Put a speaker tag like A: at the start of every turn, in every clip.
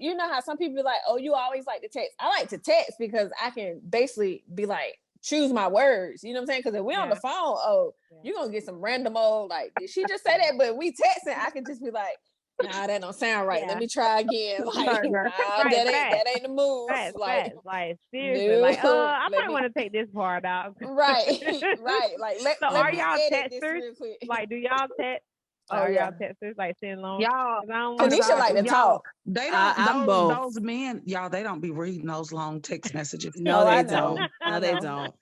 A: you know how some people be like, oh, you always like to text. I like to text because I can basically be like, choose my words. You know what I'm saying? Because if we're on the phone, you're going to get some random old, like, did she just say that? But we texting, I can just be like, nah, that don't sound right. Let me try again. Like, that ain't the move.
B: Like seriously, no, like, I might want to take this part out.
A: Right. Like,
B: so are y'all texters? Like, do y'all text? Are y'all texters? Like, send long?
C: Y'all,
A: Keneisha like to talk.
C: They don't. Those men, y'all, they don't be reading those long text messages.
D: No, they don't. No, they don't.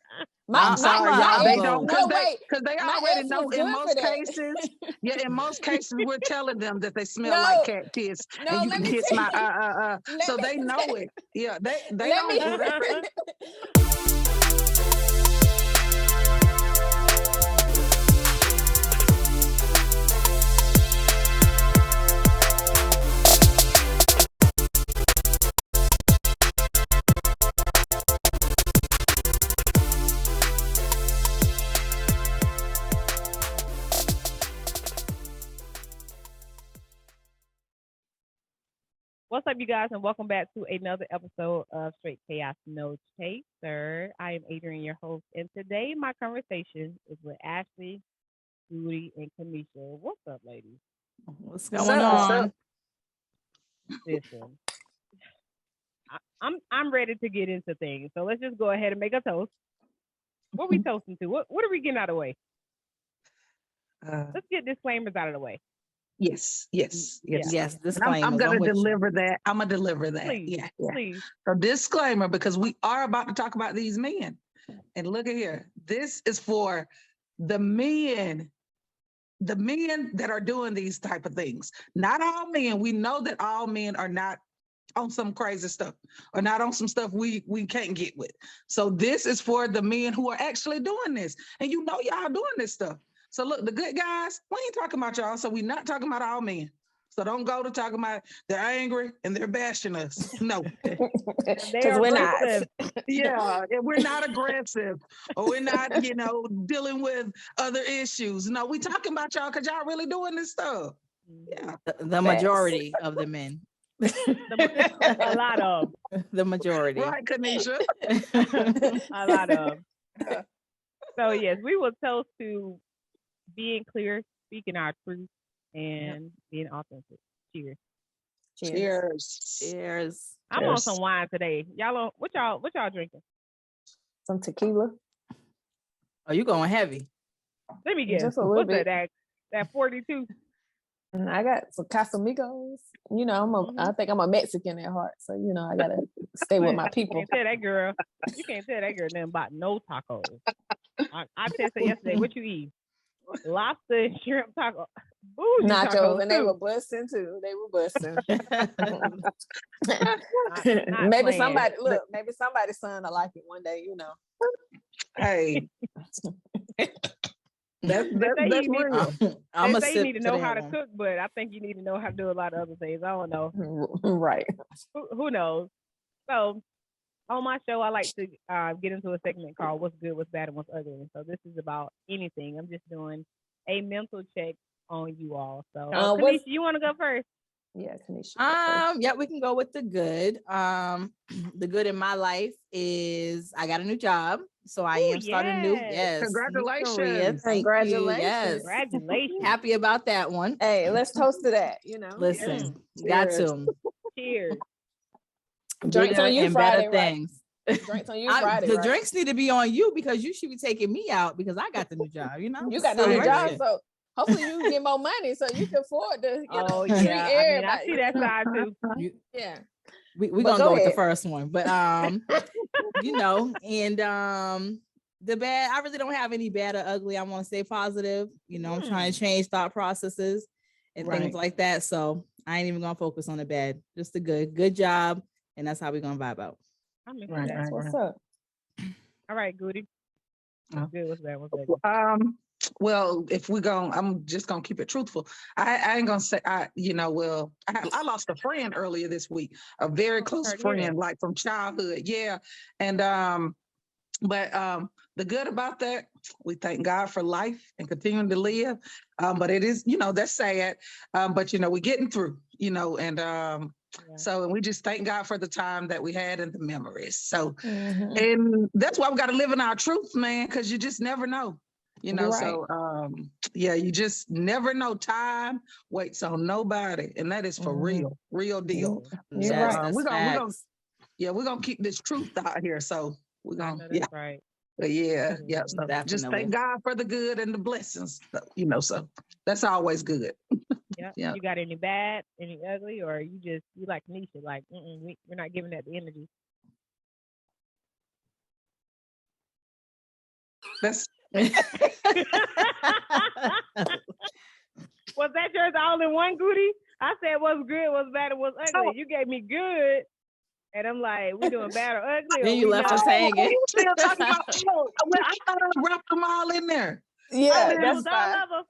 C: I'm sorry, y'all. They don't, because they already know in most cases. Yeah, in most cases, we're telling them that they smell like cat piss, and you can kiss my so they know it. Yeah, they don't.
B: What's up, you guys, and welcome back to another episode of Straight Chaos No Chaser. I am Adrian, your host, and today my conversation is with Ashley, Judy, and Keneisha. What's up, ladies?
D: What's going on?
B: Listen, I'm ready to get into things, so let's just go ahead and make a toast. What are we toasting to? What are we getting out of the way? Let's get disclaimers out of the way.
C: Yes.
D: Disclaimer.
C: I'm gonna deliver that. I'm gonna deliver that.
B: Please, please.
C: So disclaimer, because we are about to talk about these men. And look at here. This is for the men that are doing these type of things. Not all men. We know that all men are not on some crazy stuff or not on some stuff we can't get with. So this is for the men who are actually doing this. And you know y'all doing this stuff. So look, the good guys, we ain't talking about y'all, so we're not talking about all men. So don't go to talking about they're angry and they're bashing us. No.
A: Because we're not.
C: Yeah, we're not aggressive or we're not, dealing with other issues. No, we talking about y'all because y'all really doing this stuff. Yeah.
D: The majority of the men.
B: A lot of.
D: The majority.
C: Right, Keneisha.
B: A lot of. So yes, we will toast to being clear, speaking our truth, and being authentic. Cheers.
C: Cheers.
B: I'm on some wine today. Y'all what y'all drinking?
A: Some tequila.
D: Oh, you going heavy?
B: Let me guess. Just a little bit. That 42.
A: And I got some Casamigos. I think I'm a Mexican at heart, so I gotta stay with my people.
B: You can't tell that girl nothing about no tacos. I tested yesterday. What you eat? Lobster and shrimp taco.
A: Nachos, and they were busting too. Maybe somebody's son will like it one day,
C: Hey. That's real.
B: They say you need to know how to cook, but I think you need to know how to do a lot of other things. I don't know.
A: Right.
B: Who knows? So on my show, I like to get into a segment called What's Good, What's Bad, and What's Ugly. So this is about anything. I'm just doing a mental check on you all. So Keneisha, you want to go first?
A: Yeah, Keneisha.
D: Yeah, we can go with the good. The good in my life is I got a new job. So I am starting new. Yes.
C: Congratulations.
A: Congratulations.
D: Yes.
B: Congratulations.
D: Happy about that one.
A: Hey, let's toast to that,
D: Listen, got to.
B: Cheers.
A: Drinks on you Friday,
D: things.
A: Drinks on you Friday.
D: The drinks need to be on you because you should be taking me out because I got the new job,
A: You got the new job, so hopefully you get more money so you can afford to treat everybody.
B: I see that side too.
A: Yeah.
D: We're gonna go with the first one, but and the bad, I really don't have any bad or ugly. I want to stay positive. I'm trying to change thought processes and things like that. So I ain't even gonna focus on the bad, just the good. Good job, and that's how we're gonna vibe out.
A: Right. What's up?
B: All right, Goody. Good. What's that?
C: Well, if we're going, I'm just gonna keep it truthful. I ain't gonna say I lost a friend earlier this week, a very close friend, like from childhood. Yeah, and but the good about that, we thank God for life and continuing to live. But it is, that's sad. But we're getting through. And So, and we just thank God for the time that we had and the memories. So, and that's why we got to live in our truth, man, because you just never know. You know,
A: right.
C: So you just never know. Time waits on nobody, and that is for real deal.
A: You're
C: So,
A: right.
C: we're gonna keep this truth out here. So we're gonna,
B: that's right.
C: But yeah. So just thank God for the good and the blessings. You know, so that's always good.
B: Yeah. You got any bad, any ugly, or you like Keneisha? Like, we're not giving that the energy.
C: That's.
B: Was that yours all in one, Goody? I said what's good, what's bad, and what's ugly. You gave me good, and I'm like, we doing bad or ugly?
D: Then you left us hanging.
C: You still talking about? I thought I wrapped them all in there.
A: Yeah, that's
B: all of them.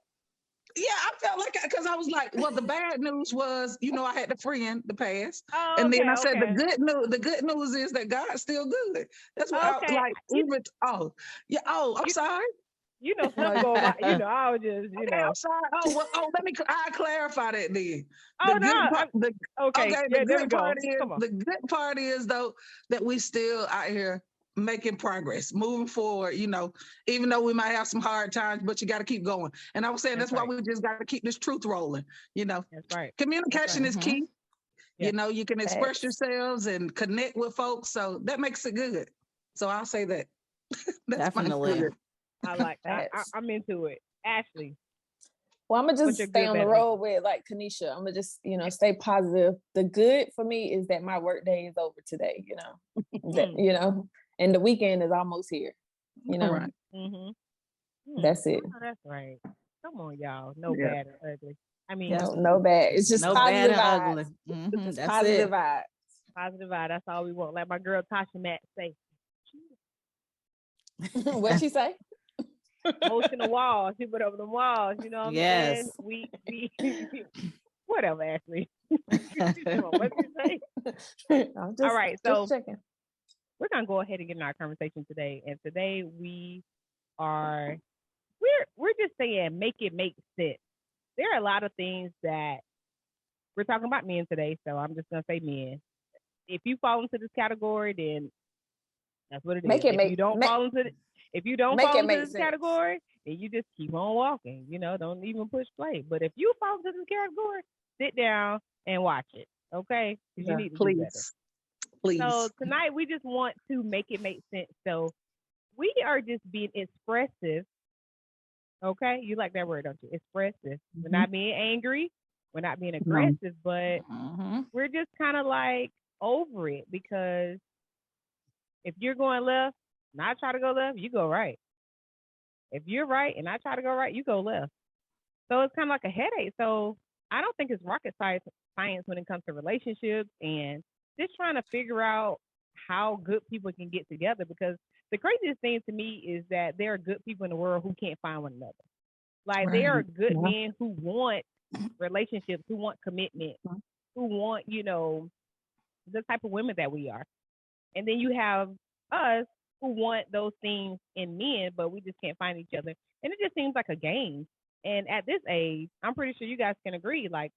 C: Yeah, I felt like, because I was like, well, the bad news was, I had the friend, the past.
B: Oh,
C: and then I said,
B: okay.
C: the good news is that God's still good. That's what I like. I'm sorry.
B: You know, something go by, I was just,
C: I'm sorry. I clarify that then.
B: The
C: good part is though, that we still out here making progress, moving forward, even though we might have some hard times, but you got to keep going. And I was saying that's why we just got to keep this truth rolling.
B: That's right.
C: Communication is key.
B: Yeah.
C: You can express yourselves and connect with folks, so that makes it good. So I'll say that. That's
D: definitely.
B: I like that. I'm into it. Ashley.
A: Well, I'm gonna just stay on the road with like Keneisha. I'm gonna just, stay positive. The good for me is that my work day is over today, that, and the weekend is almost here,
C: Right.
A: That's it.
B: Oh, that's right. Come on, y'all. No bad or ugly. I mean,
A: no bad. It's just
D: no
A: positive
D: bad
A: vibes.
D: and ugly.
A: Just
D: that's
A: positive
D: it.
A: vibes.
B: Positive vibe. That's all we want. Like my girl Tasha Matt say.
A: What'd she say?
B: Motion walls. She put up the walls. You know what I'm saying? We whatever, Ashley. What'd you say? All right, so we're gonna go ahead and get in our conversation today. And today we're just saying make it make sense. There are a lot of things that we're talking about men today, so I'm just gonna say men. If you fall into this category, then that's what it is. If you don't fall into this category, then you just keep on walking. Don't even push play. But if you fall into this category, sit down and watch it. Okay? Because you need to do better.
C: Please.
B: So tonight we just want to make it make sense. So we are just being expressive. Okay? You like that word, don't you? Expressive. We're not being angry. We're not being aggressive, but we're just kind of like over it, because if you're going left and I try to go left, you go right. If you're right and I try to go right, you go left. So it's kind of like a headache. So I don't think it's rocket science when it comes to relationships and just trying to figure out how good people can get together, because the craziest thing to me is that there are good people in the world who can't find one another. Like there are good men who want relationships, who want commitment, who want, the type of women that we are. And then you have us who want those things in men, but we just can't find each other. And it just seems like a game. And at this age, I'm pretty sure you guys can agree, like,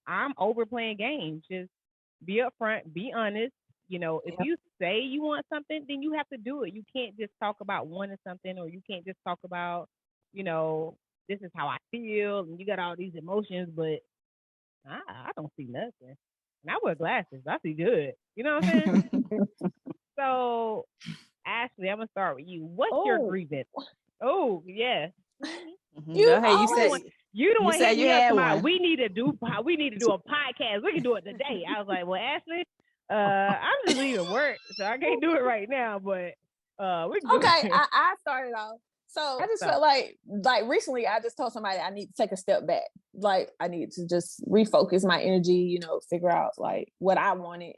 B: I'm overplaying games. Just be upfront, be honest. If you say you want something, then you have to do it. You can't just talk about wanting something, or you can't just talk about, this is how I feel, and you got all these emotions, but I don't see nothing. And I wear glasses. I see good. You know what I'm saying? So, Ashley, I'm going to start with you. What's your grievance? Oh, yes.
D: You said you had one.
B: We need to do a podcast. We can do it today. I was like, well, Ashley, I'm just leaving work, so I can't do it right now, but we can do it.
A: I started off. So I just felt like recently I just told somebody I need to take a step back. Like I need to just refocus my energy, figure out like what I wanted,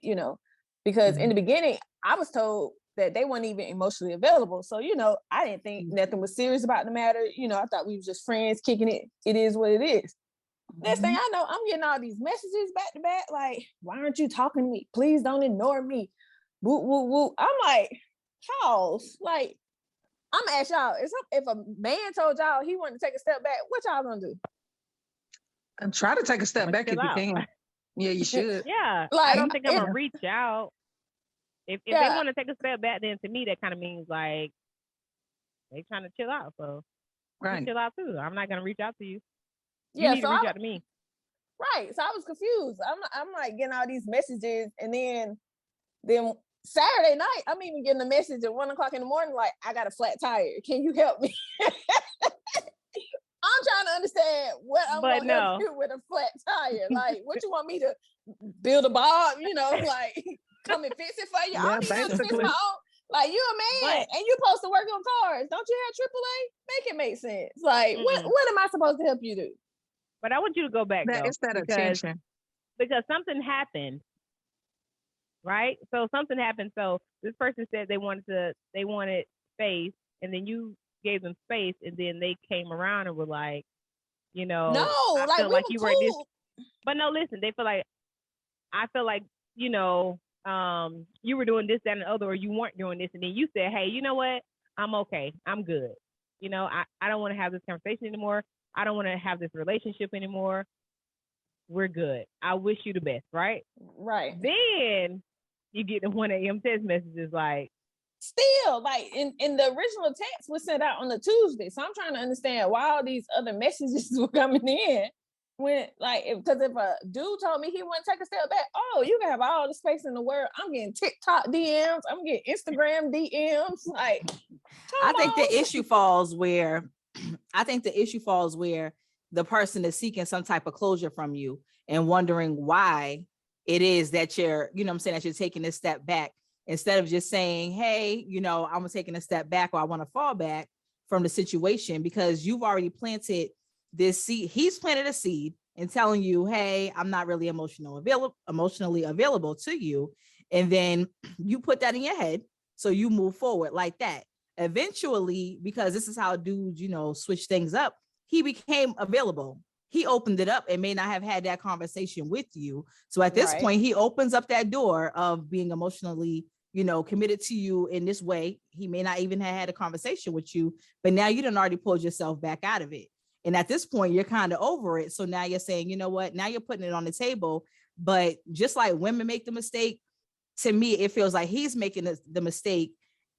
A: because in the beginning I was told that they weren't even emotionally available. So, I didn't think nothing was serious about the matter. I thought we were just friends kicking it. It is what it is. Next thing I know, I'm getting all these messages back to back. Like, why aren't you talking to me? Please don't ignore me. Woo, woo, woo. I'm like, pause. Like, I'm gonna ask y'all, if a man told y'all he wanted to take a step back, what y'all gonna do?
C: And try to take a step back if you can. Yeah, you should.
B: Yeah.
A: Like,
B: I don't think I'm gonna reach out. If they want to take a step back, then to me that kind of means like they trying to chill out. So you chill out too. I'm not gonna reach out to you. You need to reach out to me.
A: Right. So I was confused. I'm like getting all these messages, and then Saturday night, I'm even getting a message at 1 o'clock in the morning, like, I got a flat tire. Can you help me? I'm trying to understand what I'm going to help you with a flat tire. Like, what you want me to build a bob? You know, like, come and fix it for you. I don't even know to fix my own. Like, you a man, and you supposed to work on cars. Don't you have AAA? Make it make sense. Like, what am I supposed to help you do?
B: But I want you to go back, though.
C: It's that attention.
B: Because something happened, right? So something happened. So this person said they wanted space, and then you gave them space, and then they came around and were like, you know,
A: no,
B: I
A: like
B: feel like you
A: cool.
B: were this. But no, listen, they feel like, I feel like, you know, you were doing this, that, and the other, or you weren't doing this, and then you said, hey, you know what? I'm okay. I'm good. You know, I don't want to have this conversation anymore. I don't want to have this relationship anymore. We're good. I wish you the best, right?
A: Right.
B: Then you get the 1 a.m. text messages like,
A: still, like, in the original text was sent out on the Tuesday. So I'm trying to understand why all these other messages were coming in. When, like, because if a dude told me he wouldn't take a step back, oh, you can have all the space in the world. I'm getting TikTok DMs. I'm getting Instagram DMs. Like,
D: I think the issue falls where the person is seeking some type of closure from you and wondering why it is that you're, you know what I'm saying, that you're taking a step back instead of just saying, hey, you know, I'm taking a step back, or I want to fall back from the situation, because you've already planted this seed. He's planted a seed and telling you, hey, I'm not really emotionally available to you. And then you put that in your head. So you move forward like that. Eventually, because this is how dudes, you know, switch things up, he became available. He opened it up and may not have had that conversation with you. So at this point, he opens up that door of being emotionally, you know, committed to you in this way. He may not even have had a conversation with you, but now you done already pulled yourself back out of it. And at this point, you're kind of over it. So now you're saying, you know what, now you're putting it on the table. But just like women make the mistake, to me, it feels like he's making the mistake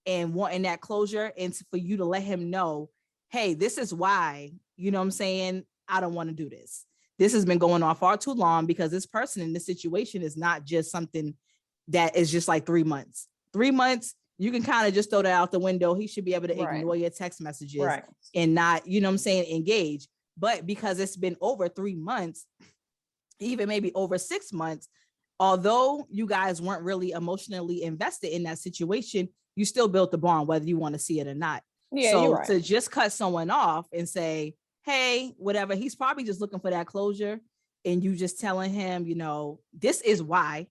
D: and wanting that closure, and for you to let him know, hey, this is why, you know what I'm saying, I don't want to do this. This has been going on far too long, because this person in this situation is not just something that is just like 3 months. 3 months, you can kind of just throw that out the window. He should be able to ignore your text messages and not, you know what I'm saying, engage. But because it's been over 3 months, even maybe over 6 months, although you guys weren't really emotionally invested in that situation, you still built the bond, whether you want to see it or not. Yeah, so to just cut someone off and say, hey, whatever, he's probably just looking for that closure. And you just telling him, you know, this is why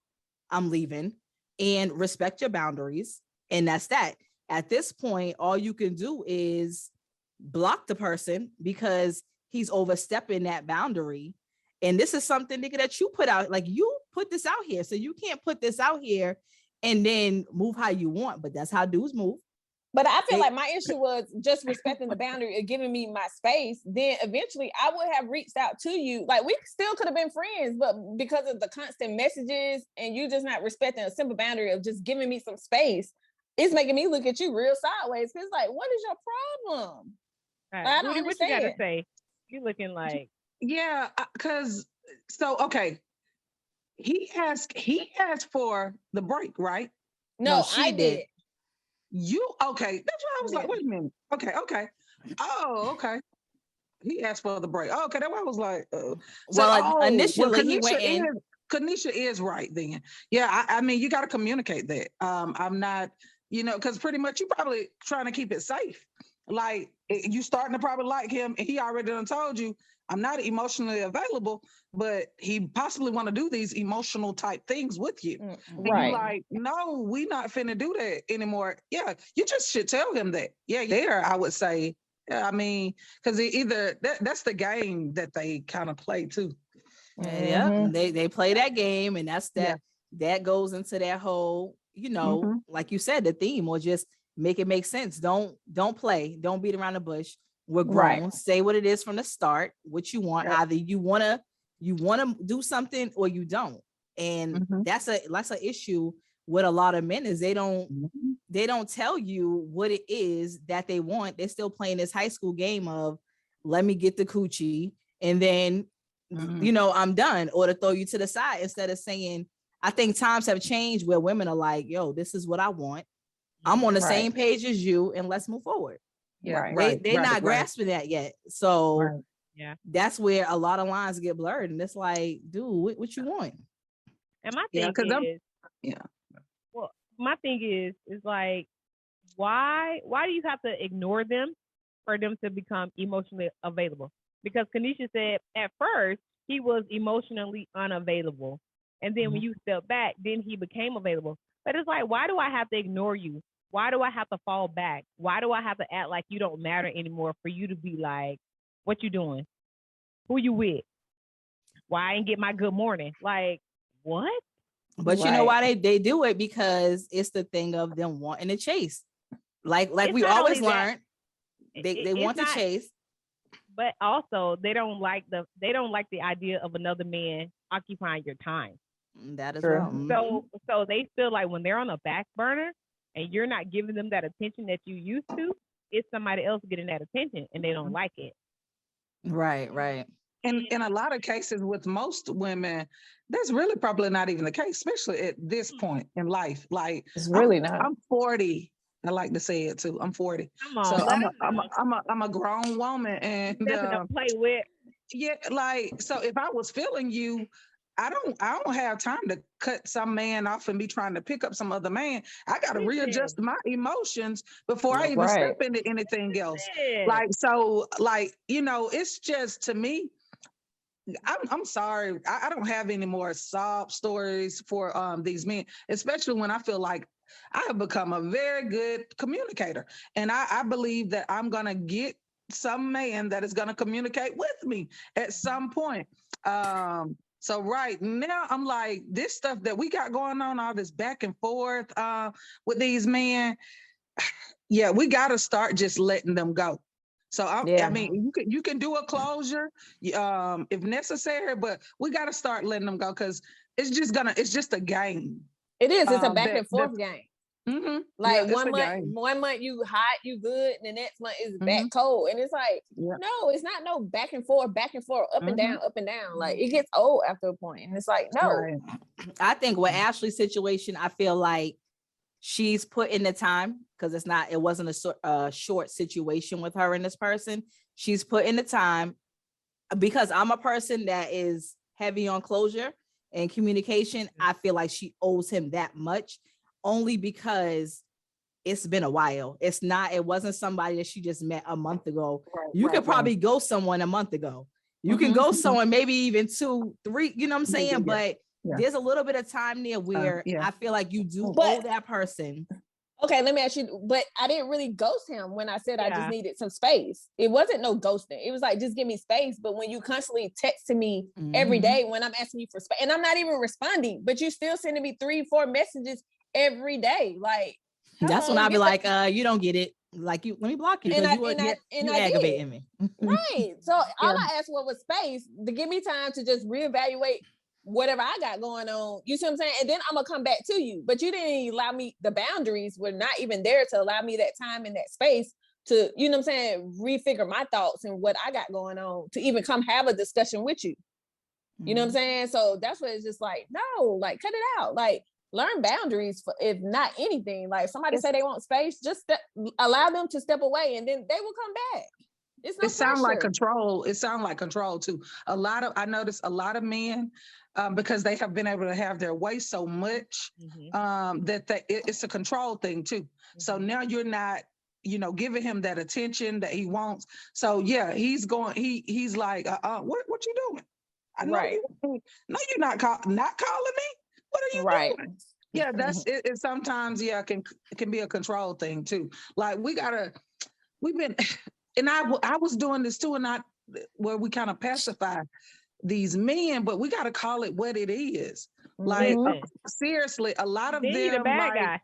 D: I'm leaving, and respect your boundaries. And that's that. At this point, all you can do is block the person, because he's overstepping that boundary. And this is something, nigga, that you put out, like, you put this out here. So you can't put this out here and then move how you want. But that's how dudes move.
A: But I feel like my issue was just respecting the boundary of giving me my space. Then eventually I would have reached out to you. Like, we still could have been friends, but because of the constant messages and you just not respecting a simple boundary of just giving me some space, it's making me look at you real sideways. Cause like, what is your problem?
B: Right. I don't understand. What you gotta say? You looking like,
C: yeah, because okay. He asked for the break, right?
A: No, I did.
C: You okay? That's why I was like, wait a minute. Okay. Oh, okay. He asked for the break. Oh, okay, that's why I was like,
D: initially he went in.
C: Keneisha is right then. Yeah, I mean, you got to communicate that. I'm not, you know, because pretty much you probably trying to keep it safe. Like, you starting to probably like him, and he already done told you, I'm not emotionally available, but he possibly want to do these emotional type things with you. Right. And you like, no, we not finna do that anymore. Yeah, you just should tell him that. Yeah, there, I would say. I mean, because either that's the game that they kind of play too.
D: Yeah, they play that game, and that's that. Yeah. That goes into that whole, you know, like you said, the theme, or just make it make sense. Don't play. Don't beat around the bush. We're grown. Say what it is from the start, what you want. Either you want You want to do something or you don't. And that's an issue with a lot of men is they don't tell you what it is that they want. They're still playing this high school game of let me get the coochie and then I'm done, or to throw you to the side instead of saying, I think times have changed where women are like, yo, this is what I want. I'm on the same page as you and let's move forward.
C: Yeah,
D: they're not grasping that yet. So that's where a lot of lines get blurred. And it's like, dude, what you want?
B: And my thing is, well, my thing is like, why do you have to ignore them for them to become emotionally available? Because Keneisha said at first he was emotionally unavailable. And then when you step back, then he became available. But it's like, why do I have to ignore you? Why do I have to fall back? Why do I have to act like you don't matter anymore for you to be like, what you doing? Who you with? Why I ain't get my good morning? Like, what?
D: But you know why they do it? Because it's the thing of them wanting to chase. Like we always learned, they want to chase.
B: But also they don't like the idea of another man occupying your time.
D: That is well.
B: So they feel like when they're on a back burner and you're not giving them that attention that you used to, it's somebody else getting that attention and they don't like it.
D: Right.
C: And in a lot of cases with most women, that's really probably not even the case, especially at this point in life. Like
A: it's really not.
C: I'm 40. I like to say it too. I'm 40.
B: Come on,
C: so I'm a grown woman and
B: play with.
C: Yeah, like so if I was feeling you, I don't have time to cut some man off and be trying to pick up some other man. I got to readjust my emotions before I even step into anything else. Like, so like, it's just, to me, I'm sorry. I don't have any more sob stories for these men, especially when I feel like I have become a very good communicator. And I believe that I'm going to get some man that is going to communicate with me at some point. So right now, I'm like, this stuff that we got going on, all this back and forth with these men, we got to start just letting them go. So I mean, you can do a closure if necessary, but we got to start letting them go because it's just a game.
A: It is. It's a back and forth game.
C: Mm-hmm.
A: Like one month you hot, you good, and the next month is back cold, and it's like no, it's not no back and forth, up and down, up and down. Like it gets old after a point, and it's like no.
C: Right.
D: I think with Ashley's situation, I feel like she's put in the time because it wasn't a short situation with her and this person. She's put in the time because I'm a person that is heavy on closure and communication. I feel like she owes him that much. Only because it's been a while. It wasn't somebody that she just met a month ago. You could probably go someone a month ago. You can go someone maybe even 2, 3, you know what I'm saying? But there's a little bit of time there where I feel like you do owe that person.
A: Okay, let me ask you, but I didn't really ghost him when I said I just needed some space. It wasn't no ghosting. It was like, just give me space. But when you constantly texting me every day when I'm asking you for space, and I'm not even responding, but you still sending me 3-4 messages every day. Like,
D: that's when I'll be like, you don't get it. Like, let me block you because you aggravating me.
A: Right. So all I asked for was space to give me time to just reevaluate whatever I got going on. You see what I'm saying? And then I'm gonna come back to you. But you didn't allow me, the boundaries were not even there to allow me that time and that space to, you know what I'm saying, refigure my thoughts and what I got going on to even come have a discussion with you. You know what I'm saying? So that's what it's just like, no, like cut it out. Like, learn boundaries, if not anything. Like somebody say they want space, just allow them to step away and then they will come back. It sounds
C: like control. It sounds like control too. I notice a lot of men, because they have been able to have their way so much, it's a control thing too. So now you're not, giving him that attention that he wants. So he's going, he's like, what you doing? I know no, you're not calling me. What are you doing? Yeah, that's it. It sometimes, it can be a control thing too. Like we've been, and I was doing this too, and not where we kind of pacify these men, but we got to call it what it is. Like seriously, a lot of them
B: the bad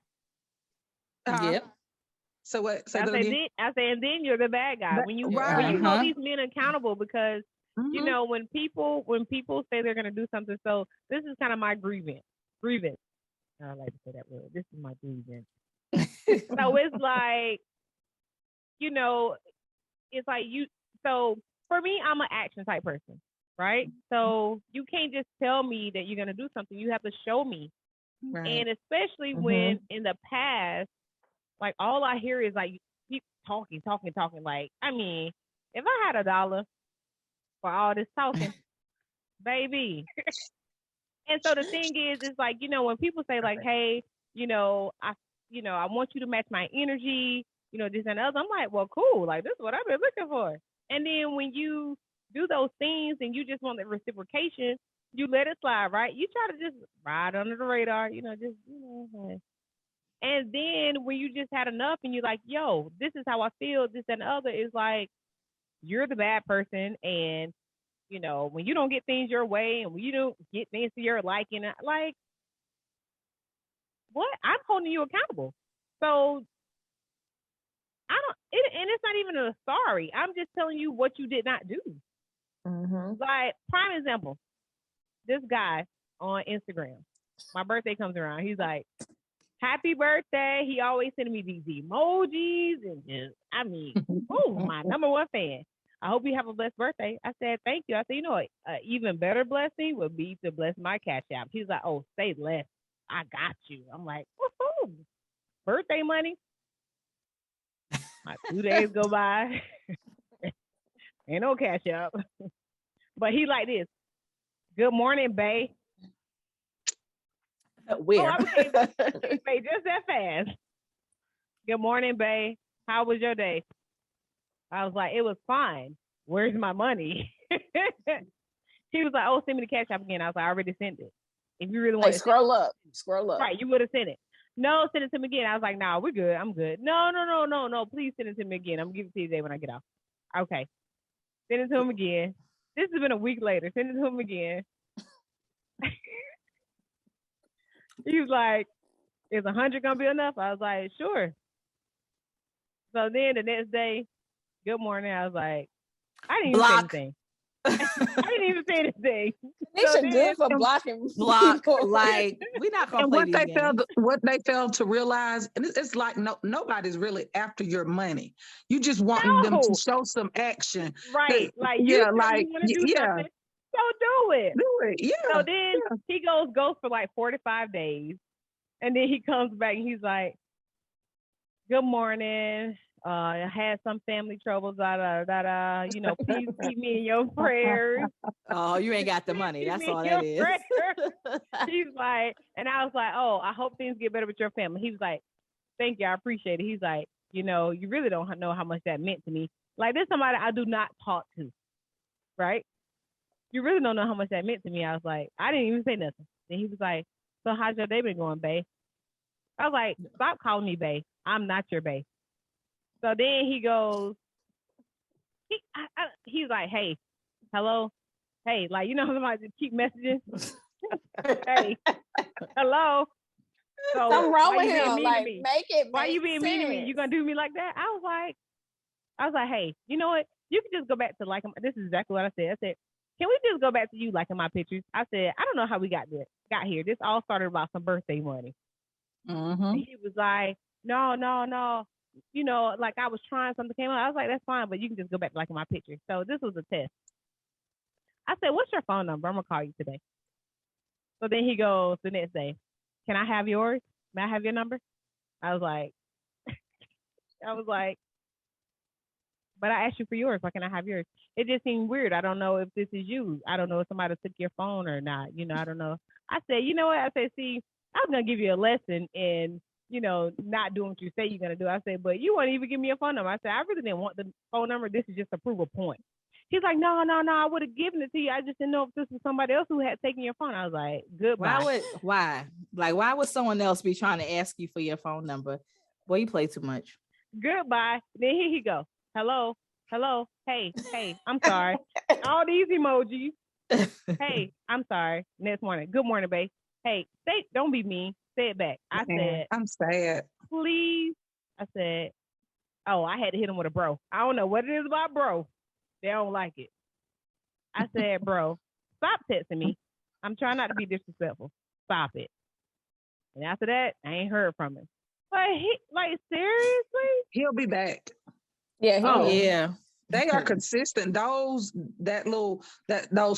C: guy. So what?
B: I say, and then you're the bad guy when you hold these men accountable, because you know, when people say they're gonna do something, so this is kind of my grievance. I like to say that word. This is my grievance. So it's like, you know, it's like you. So for me, I'm an action type person, right? So you can't just tell me that you're gonna do something. You have to show me. Right. And especially when in the past, like all I hear is like people talking. Like, I mean, if I had $1 for all this talking, baby. And so the thing is, it's like, you know, when people say like, hey, I want you to match my energy, you know, this and the other, I'm like, well, cool. Like, this is what I've been looking for. And then when you do those things and you just want the reciprocation, you let it slide, right? You try to just ride under the radar, and then when you just had enough and you're like, yo, this is how I feel, this and the other, is like, you're the bad person. And, you know, when you don't get things your way and when you don't get things to your liking, like, what? I'm holding you accountable. So and it's not even a sorry. I'm just telling you what you did not do. Like, prime example, this guy on Instagram, my birthday comes around. He's like, happy birthday. He always sending me these emojis and just, I mean, my number one fan. I hope you have a blessed birthday. I said, thank you. I said, you know what? Even better blessing would be to bless my Cash App. He's like, oh, say less. I got you. I'm like, woohoo. Birthday money. My 2 days go by. Ain't no Cash App. But he like this. Good morning, bae.
D: Where?
B: Bae, just that fast. Good morning, bae. How was your day? I was like, it was fine. Where's my money? He was like, oh, send me the Cash App again. I was like, I already sent it. If you really want to
A: scroll up.
B: Right, you would have sent it. No, send it to me again. I was like, nah, we're good. I'm good. No. Please send it to me again. I'm going to give it to you today when I get off. Okay. Send it to him again. This has been a week later. Send it to him again. He was like, is 100 going to be enough? I was like, sure. So then the next day, good morning. I was like, I didn't even say anything. I didn't even say anything.
A: Keneisha good for blocking
D: people. Like, we're not gonna play these games.
C: What they failed to realize, and it's like nobody's really after your money. You just want them to show some action,
B: right? Like, you want to do something, so do it.
C: Yeah.
B: So then he goes for like 45 days, and then he comes back and he's like, "Good morning. I had some family troubles, you know, please keep me in your prayers."
D: Oh, you ain't got the money. That's all that is.
B: He's like, and I was like, oh, I hope things get better with your family. He was like, thank you, I appreciate it. He's like, you know, you really don't know how much that meant to me. Like, this is somebody I do not talk to, right? You really don't know how much that meant to me. I was like, I didn't even say nothing. Then he was like, so how's your day been going, bae? I was like, stop calling me bae. I'm not your bae. So then he goes, he's like, hey, hello, hey, like, you know, somebody just keep messaging. Hey, hello. So
A: something wrong with him. Like, make it.
B: Why you being mean to me? You gonna do me like that? I was like, hey, you know what? You can just go back to liking. This is exactly what I said. I said, can we just go back to you liking my pictures? I said, I don't know how we got here. This all started about some birthday money. And he was like, no. You know, like, I was trying something came out. I was like, that's fine, but you can just go back to liking my pictures. So this was a test. I said, what's your phone number? I'm gonna call you today. So then he goes the next day, can I have yours? May I have your number? I was like, but I asked you for yours. Why can't I have yours? It just seemed weird. I don't know if this is you. I don't know if somebody took your phone or not. You know, I don't know. I said, you know what? I said, see, I was going to give you a lesson in, you know, not doing what you say you're going to do. I said, but you won't even give me a phone number. I said, I really didn't want the phone number. This is just to prove a point. He's like, no, I would have given it to you. I just didn't know if this was somebody else who had taken your phone. I was like, goodbye.
D: Why would someone else be trying to ask you for your phone number? Boy, you play too much.
B: Goodbye. Then here he go. Hello. Hey, I'm sorry. All these emojis. Hey, I'm sorry. Next morning. Good morning, babe. Hey, don't be mean. Say it back. I said,
C: I'm sad.
B: Please. I said, oh, I had to hit him with a bro. I don't know what it is about bro. They don't like it. I said, bro, stop texting me. I'm trying not to be disrespectful. Stop it. And after that, I ain't heard from him. Like seriously?
C: He'll be back.
A: Yeah.
D: Oh yeah.
C: They are consistent. Those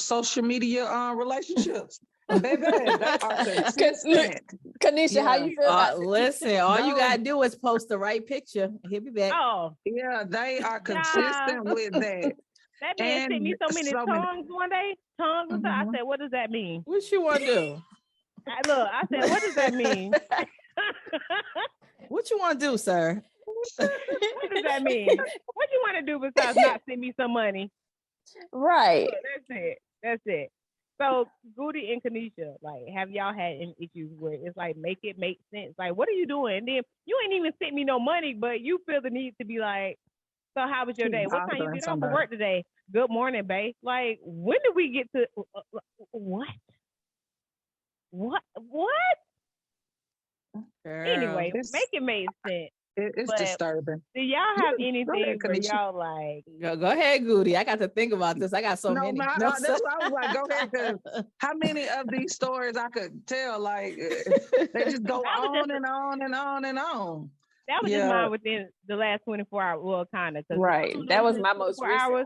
C: social media relationships. Baby, they are consistent.
A: Keneisha, how you feel about it?
D: Listen, all you gotta do is post the right picture. He'll be back.
B: Oh.
C: Yeah, they are consistent with that.
B: That man sent me so many tongues one day. Tongues. Mm-hmm. I said, what does that mean?
D: What you want to do?
B: I said, what does that mean?
D: What you want to do, sir?
B: What does that mean? What you want to do besides not send me some money?
A: Right.
B: So that's it. So Goody and Keneisha, like, have y'all had any issues where it's like make it make sense? Like, what are you doing? And then you ain't even sent me no money, but you feel the need to be like, so how was your day? What time you get off of work today? Good morning, babe. Like, when do we get to what?
C: Girl,
B: anyway, make it make sense.
C: It's disturbing.
B: Do y'all have anything where y'all like?
D: Go ahead, Goody. I got to think about this. I got so many.
C: That's why I was like, go ahead. Cause how many of these stories I could tell? Like, they just go on and on and on and on.
B: That was just mine within the last 24 hours. Well, kind of.
A: Right. That was my most recent one.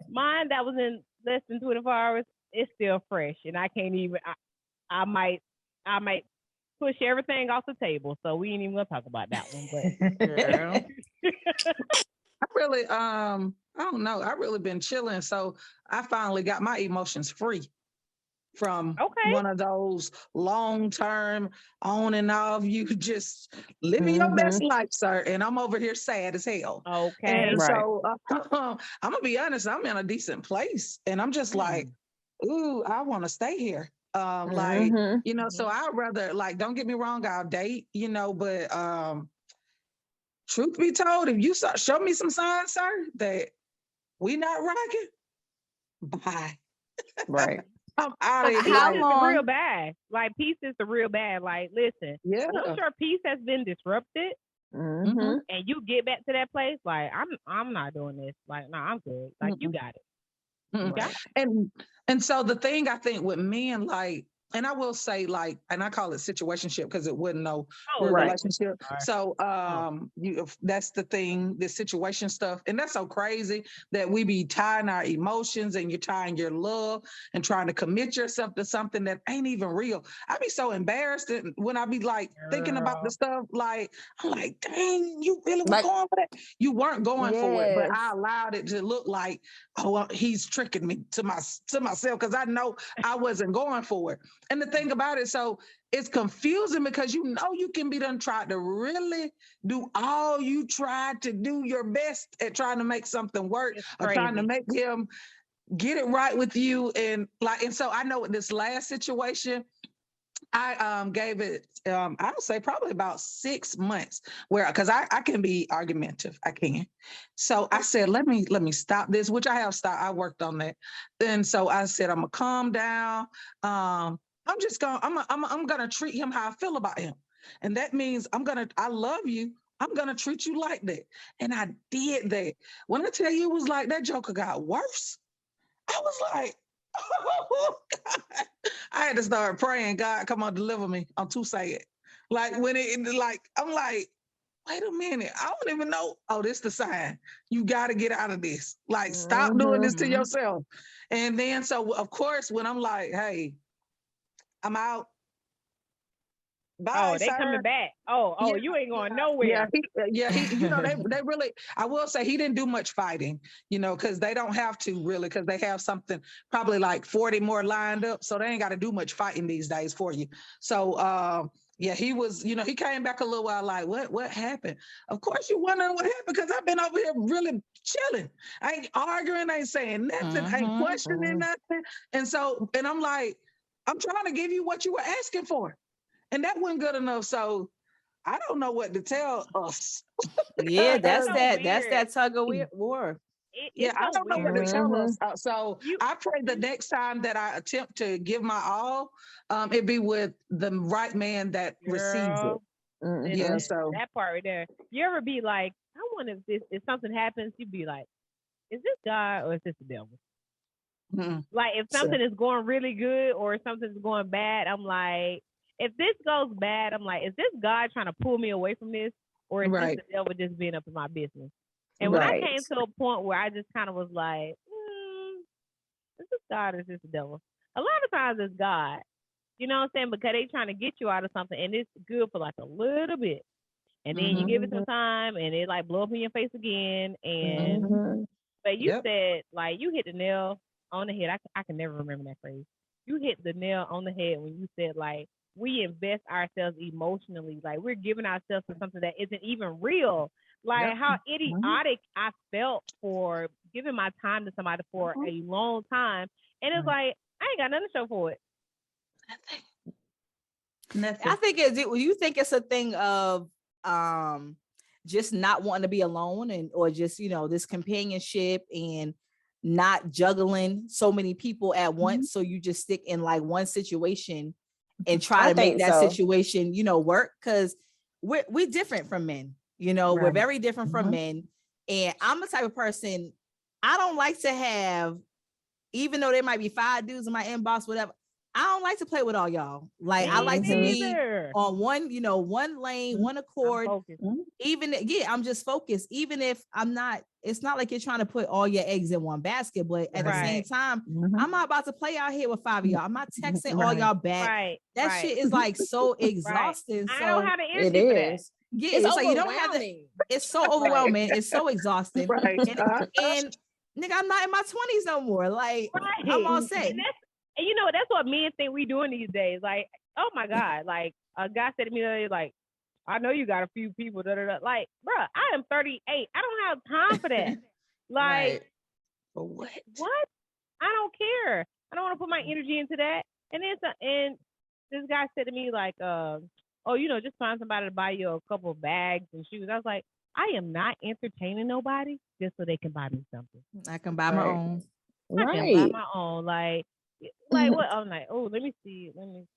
B: Mine that was in less than 24 hours. It's still fresh, and I can't even. I might push everything off the table, so we ain't even gonna talk about that one. But
C: I really, I don't know. I really been chilling, so I finally got my emotions free from one of those long-term on and off. You just living your best life, sir, and I'm over here sad as hell.
B: Okay,
C: and so I'm gonna be honest. I'm in a decent place, and I'm just like, ooh, I want to stay here. Like, you know, so I'd rather, like, don't get me wrong, I'll date, you know, but truth be told, if you show me some signs, sir, that we not rocking, bye.
A: Right.
C: I'm out of here.
B: How long? Real bad. Like, peace is the real bad. Like, listen, once your peace has been disrupted, and you get back to that place, like, I'm not doing this. Like, no, I'm good. Like, you got it.
C: And so the thing I think with men, like, and I will say, like, and I call it situationship because it wasn't no real relationship. So that's the thing, this situation stuff. And that's so crazy that we be tying our emotions and you're tying your love and trying to commit yourself to something that ain't even real. I be so embarrassed when I be like thinking about the stuff, like, I'm like, dang, you really were going for that? You weren't going for it, but I allowed it to look like, oh, well, he's tricking me to myself because I know I wasn't going for it. And the thing about it, so it's confusing because you know you can be done tried to really do all you tried to do your best at trying to make something work or trying to make him get it right with you. And so I know with this last situation, I gave it, I would say probably about 6 months because I can be argumentative. I can. So I said, let me stop this, which I have stopped. I worked on that. And so I said, I'm gonna calm down. I'm gonna treat him how I feel about him. And that means I love you. I'm gonna treat you like that. And I did that. When I tell you it was like that joker got worse, I was like, oh, God. I had to start praying, God, come on, deliver me. I'm too sad. Like I'm like, wait a minute. I don't even know. Oh, this the sign. You got to get out of this. Like, stop doing this to yourself. And then, so of course, when I'm like, hey, I'm out. Bye,
B: they
C: sir.
B: coming back. You ain't going nowhere.
C: He you know, they really, I will say he didn't do much fighting, you know, because they don't have to really, because they have something probably like 40 more lined up. So they ain't got to do much fighting these days for you. So, he was, you know, he came back a little while like, what happened? Of course you're wondering what happened because I've been over here really chilling. I ain't arguing, I ain't saying nothing, I ain't questioning nothing. And I'm like, I'm trying to give you what you were asking for. And that wasn't good enough. So I don't know what to tell us.
D: Yeah, that's that tug of war.
C: I don't know what to tell us. So I pray the next time that I attempt to give my all, it be with the right man that receives it. So
B: that part right there. You ever be like, I wonder if something happens, you'd be like, is this God or is this the devil? Like if something is going really good or something's going bad, I'm like, if this goes bad, I'm like, is this God trying to pull me away from this, or is this the devil just being up in my business? And when I came to a point where I just kind of was like, is this God or is this the devil? A lot of times it's God. You know what I'm saying? Because they trying to get you out of something, and it's good for like a little bit. And then you give it some time, and it like blow up in your face again. And but you said, like, you hit the nail on the head. I can never remember that phrase. You hit the nail on the head when you said, like, we invest ourselves emotionally. Like, we're giving ourselves to something that isn't even real. Like, how idiotic I felt for giving my time to somebody for a long time. And it's like, I ain't got nothing to show for it.
D: Nothing. I think you think it's a thing of just not wanting to be alone, and or just, you know, this companionship and not juggling so many people at once. So you just stick in like one situation and try to make that situation, you know, work, because we're different from men. You know, we're very different from men. And I'm the type of person, I don't like to have, even though there might be 5 dudes in my inbox, whatever, I don't like to play with all y'all. Like, I like to be on one, you know, one lane, one accord. Even, I'm just focused. Even if I'm not, it's not like you're trying to put all your eggs in one basket, but at the same time, I'm not about to play out here with 5 of y'all. I'm not texting all y'all back. That shit is like so exhausting.
B: I don't have the energy for that.
D: Yeah, it's like you don't have to. It's so overwhelming. It's so exhausting. And nigga, I'm not in my 20s no more. Like, I'm all set.
B: And you know, that's what men think we doing these days. Like, oh my God. Like, a guy said to me the other day, like, I know you got a few people. Like, bruh, I am 38. I don't have time for that. Like,
C: for what?
B: What? I don't care. I don't want to put my energy into that. And this guy said to me, like, oh, you know, just find somebody to buy you a couple of bags and shoes. I was like, I am not entertaining nobody just so they can buy me something.
D: I can buy my own.
B: I can buy my own. Like what? I'm like, oh, let me see. Ain't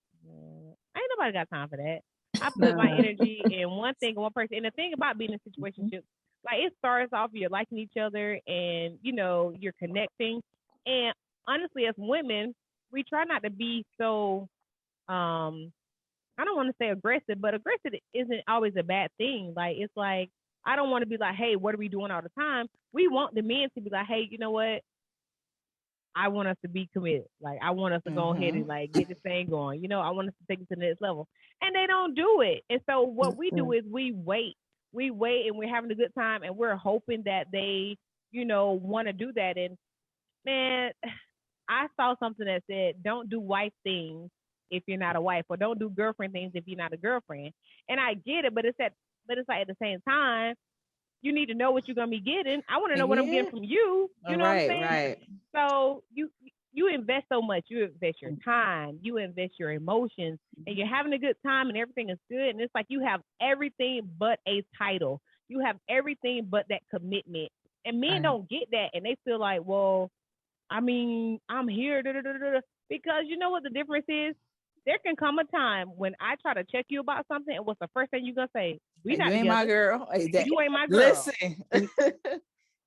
B: nobody got time for that. I put my energy in one thing, one person. And the thing about being in a situationship, like, it starts off, you're liking each other and, you know, you're connecting. And honestly, as women, we try not to be so, I don't want to say aggressive, but aggressive isn't always a bad thing. Like, it's like, I don't want to be like, hey, what are we doing all the time? We want the men to be like, hey, you know what? I want us to be committed. Like, I want us to go ahead and like get this thing going. You know, I want us to take it to the next level. And they don't do it. And so what we do is we wait and we're having a good time and we're hoping that they, you know, want to do that. And man, I saw something that said, don't do wife things if you're not a wife, or don't do girlfriend things if you're not a girlfriend. And I get it, but it's like at the same time, you need to know what you're gonna be getting. I want to know what I'm getting from you. You know what I'm saying? Right. So you invest so much. You invest your time. You invest your emotions, and you're having a good time, and everything is good. And it's like you have everything but a title. You have everything but that commitment. And men don't get that, and they feel like, well, I mean, I'm here, because you know what the difference is? There can come a time when I try to check you about something, and what's the first thing you're gonna say?
D: You ain't my girl.
B: You ain't my girl.
D: Listen,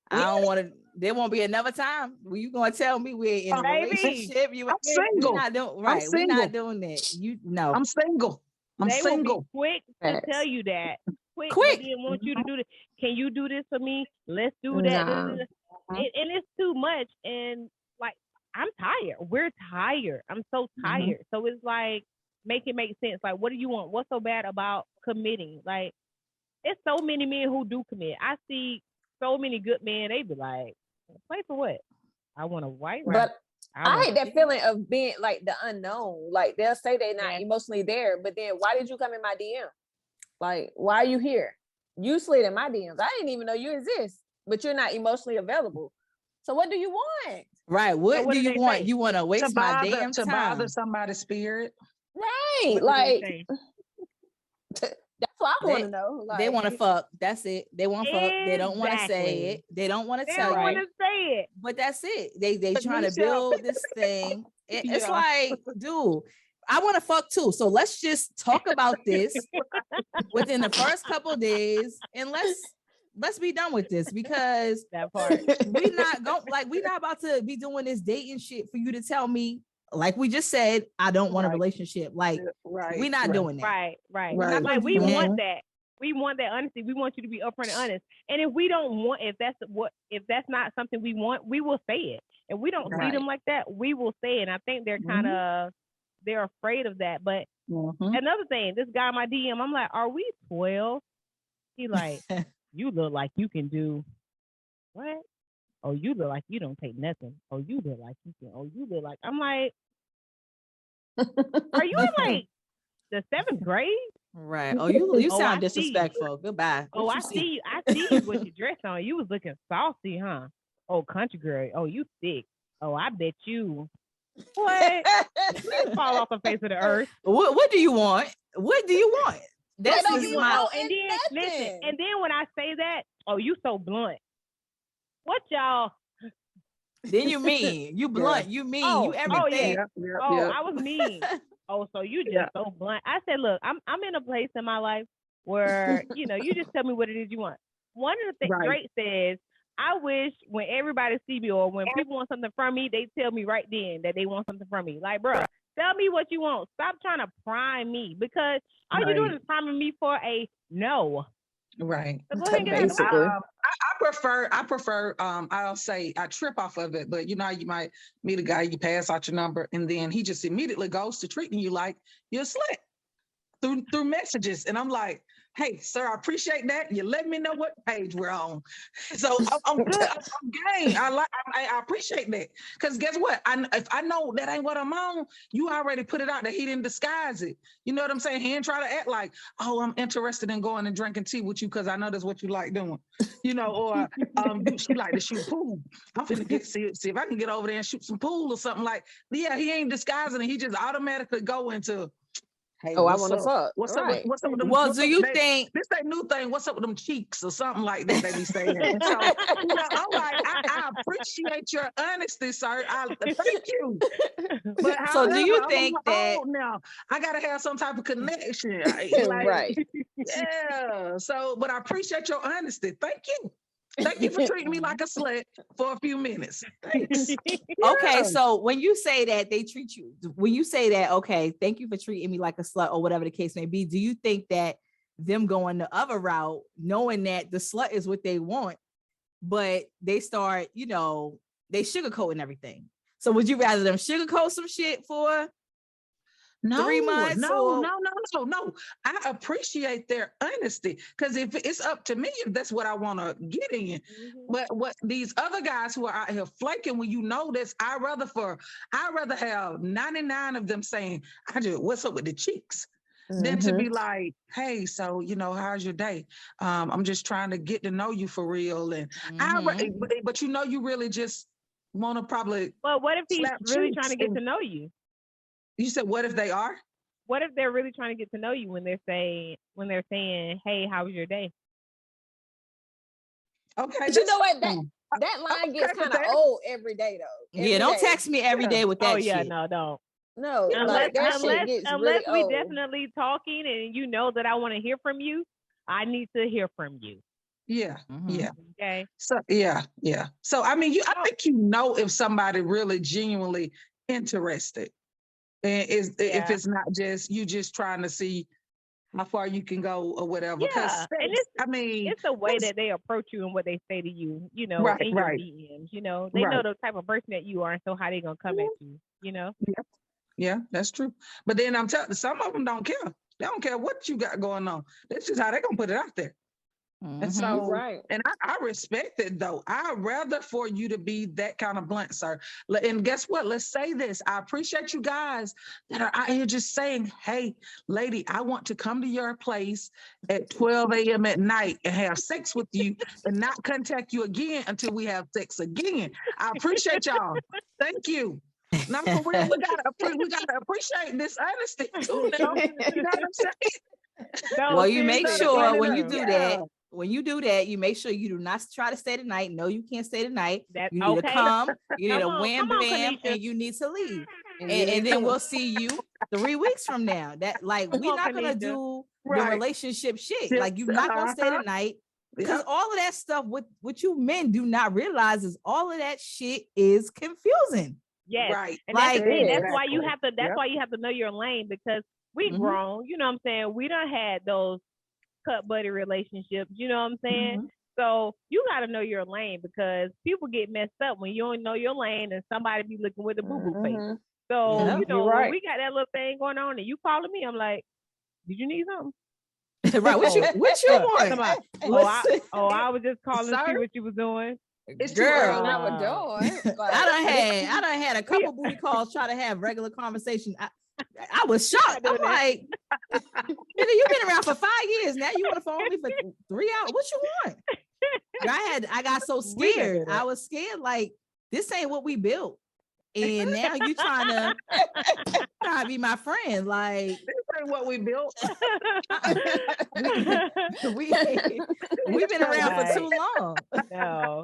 D: I don't want to. There won't be another time where you gonna tell me we're in a relationship.
C: I'm single.
D: We're not doing right. We're not doing that. You know,
C: I'm single. They single.
B: Will be quick to tell you that. Quick. They didn't want you to do this. Can you do this for me? Let's do that. And it's too much. And like, I'm tired. We're tired. I'm so tired. So it's like, make it make sense. Like, what do you want? What's so bad about committing? Like, it's so many men who do commit. I see so many good men. They be like, play for what? I want a wife.
A: But I hate that feeling of being like the unknown. Like, they'll say they're not emotionally there, but then why did you come in my DM? Like, why are you here? You slid in my DMs. I didn't even know you exist, but you're not emotionally available. So what do you want?
D: Right. What do you want? You want to waste my damn time
C: to bother somebody's spirit?
A: Right. Like, that's what I want to know. Like,
D: they want to fuck. That's it. They want to fuck. They don't want to say it. They don't want to tell you.
B: They don't want to say it.
D: But that's it. They trying to build this thing. It's like, dude, I want to fuck too. So let's just talk about this within the first couple of days, and let's let's be done with this because
B: that part.
D: we not about to be doing this dating shit for you to tell me, like we just said, I don't want a relationship. Like, we're not doing that.
B: Right. Like, we want that. We want that honesty. We want you to be upfront and honest. And if we don't want, if that's not something we want, we will say it. If we don't see them like that, we will say it. And I think they're kind of, they're afraid of that. But another thing, this guy in my DM, I'm like, are we 12? He like, you look like you can do what? Oh, you look like you don't take nothing. Oh, you look like you can. Oh, you look like, I'm like, are you in like the 7th grade?
D: Right. Oh, you sound disrespectful. Goodbye.
B: Oh, I see you. I see you with your dress on. You was looking saucy, huh? Oh, country girl. Oh, you thick. Oh, I bet you. What? Please fall off the face of the earth.
D: What do you want? What do you want?
B: That's what you want. And then listen. And then when I say that, oh, you so blunt. What y'all?
D: Then you mean you blunt. You mean you everything.
B: I was mean. Oh, so you just so blunt. I said, look, I'm in a place in my life where, you just tell me what it is you want. One of the things Drake says, I wish when everybody see me or when people want something from me, they tell me right then that they want something from me. Like, bro, tell me what you want. Stop trying to prime me because all you're doing is priming me for a no.
C: Right.
B: So go ahead and get basically.
C: I prefer, I'll say I trip off of it, but you might meet a guy, you pass out your number, and then he just immediately goes to treating you like you're a slut through messages. And I'm like, hey, sir, I appreciate that. You let me know what page we're on. So I'm good. I'm game. I appreciate that. Because guess what? If I know that ain't what I'm on, you already put it out that he didn't disguise it. You know what I'm saying? He didn't try to act like, oh, I'm interested in going and drinking tea with you because I know that's what you like doing. Or she like to shoot pool. I'm finna see if I can get over there and shoot some pool or something like. Yeah, he ain't disguising it. He just automatically go into. Hey,
A: I want to fuck.
C: What's up with them?
D: Well, do you think
C: this ain't new thing? What's up with them cheeks or something like that? They be saying. So, I'm like, I appreciate your honesty, sir. Thank you. But
D: so, do you think that
C: now I gotta have some type of connection?
A: Right.
C: Yeah. So, but I appreciate your honesty. Thank you. Thank you for treating me like a slut for a few minutes. Thanks.
D: Okay, so when you say that they treat you, when you say that, okay, thank you for treating me like a slut or whatever the case may be, do you think that them going the other route, knowing that the slut is what they want, but they start, they sugarcoating everything? So would you rather them sugarcoat some shit for 3 months?
C: No. I appreciate their honesty because if it's up to me, if that's what I want to get in. But what these other guys who are out here flaking, when you know this, I'd rather have 99 of them saying, what's up with the cheeks? Than to be like, hey, so how's your day? I'm just trying to get to know you for real. And but you really just want to probably.
B: Well, what if he's really trying to get to know you?
C: You said, what if they are?
B: What if they're really trying to get to know you when they're saying, hey, how was your day?
C: Okay.
A: But you know what? That line gets kind of old every day, though.
D: Don't text me every day with that shit.
B: No, don't.
A: No,
B: unless
A: really
B: we
A: old.
B: definitely talking and you know that I want to hear from you, I need to hear from you.
C: Yeah. Yeah.
B: Okay.
C: So yeah. So I mean, I think if somebody really genuinely interested. And if it's not just you just trying to see how far you can go or whatever.
B: Yeah, and it's the way that they approach you and what they say to you, in your DMs. They know the type of person that you are, and so how they gonna come at you.
C: Yeah, that's true. But then I'm telling you, some of them don't care. They don't care what you got going on. That's just how they're gonna put it out there. And so, and I respect it though. I'd rather for you to be that kind of blunt, sir. And guess what? Let's say this. I appreciate you guys that are out here just saying, hey, lady, I want to come to your place at 12 a.m. at night and have sex with you and not contact you again until we have sex again. I appreciate y'all. Thank you. Now, for real, we gotta appreciate this honesty too. You know what I'm saying?
D: Well, you make sure when you do that. When you do that, you make sure you do not try to stay the night. No, you can't stay the night. You need to come. You need a wham bam, and you need to leave. And then we'll see you 3 weeks from now. That we're not gonna do the relationship shit. Like you're not gonna stay the night. Because all of that stuff, what you men do not realize is all of that shit is confusing.
B: Yes.
C: Right.
B: And
D: like,
B: that's why you have to, why you have to know your lane, because we grown, you know what I'm saying? We done had those cut buddy relationships, you know what I'm saying? So you got to know your lane, because people get messed up when you don't know your lane and somebody be looking with a boo-boo face. So, you know, when we got that little thing going on and you calling me, I'm like, did you need something?
D: Right. What you want?
B: I was just calling to see what you was doing.
C: It's
A: Girl,
C: too early.
A: not what doing.
D: I done had a couple booty calls try to have regular conversation. I was shocked. I'm like, you've been around for 5 years now. You want to phone me for 3 hours? What you want? I got so scared. I was scared. Like, this ain't what we built. And now you trying to be my friend. Like,
C: this ain't what we built.
B: We've
D: been around for too long.
B: No,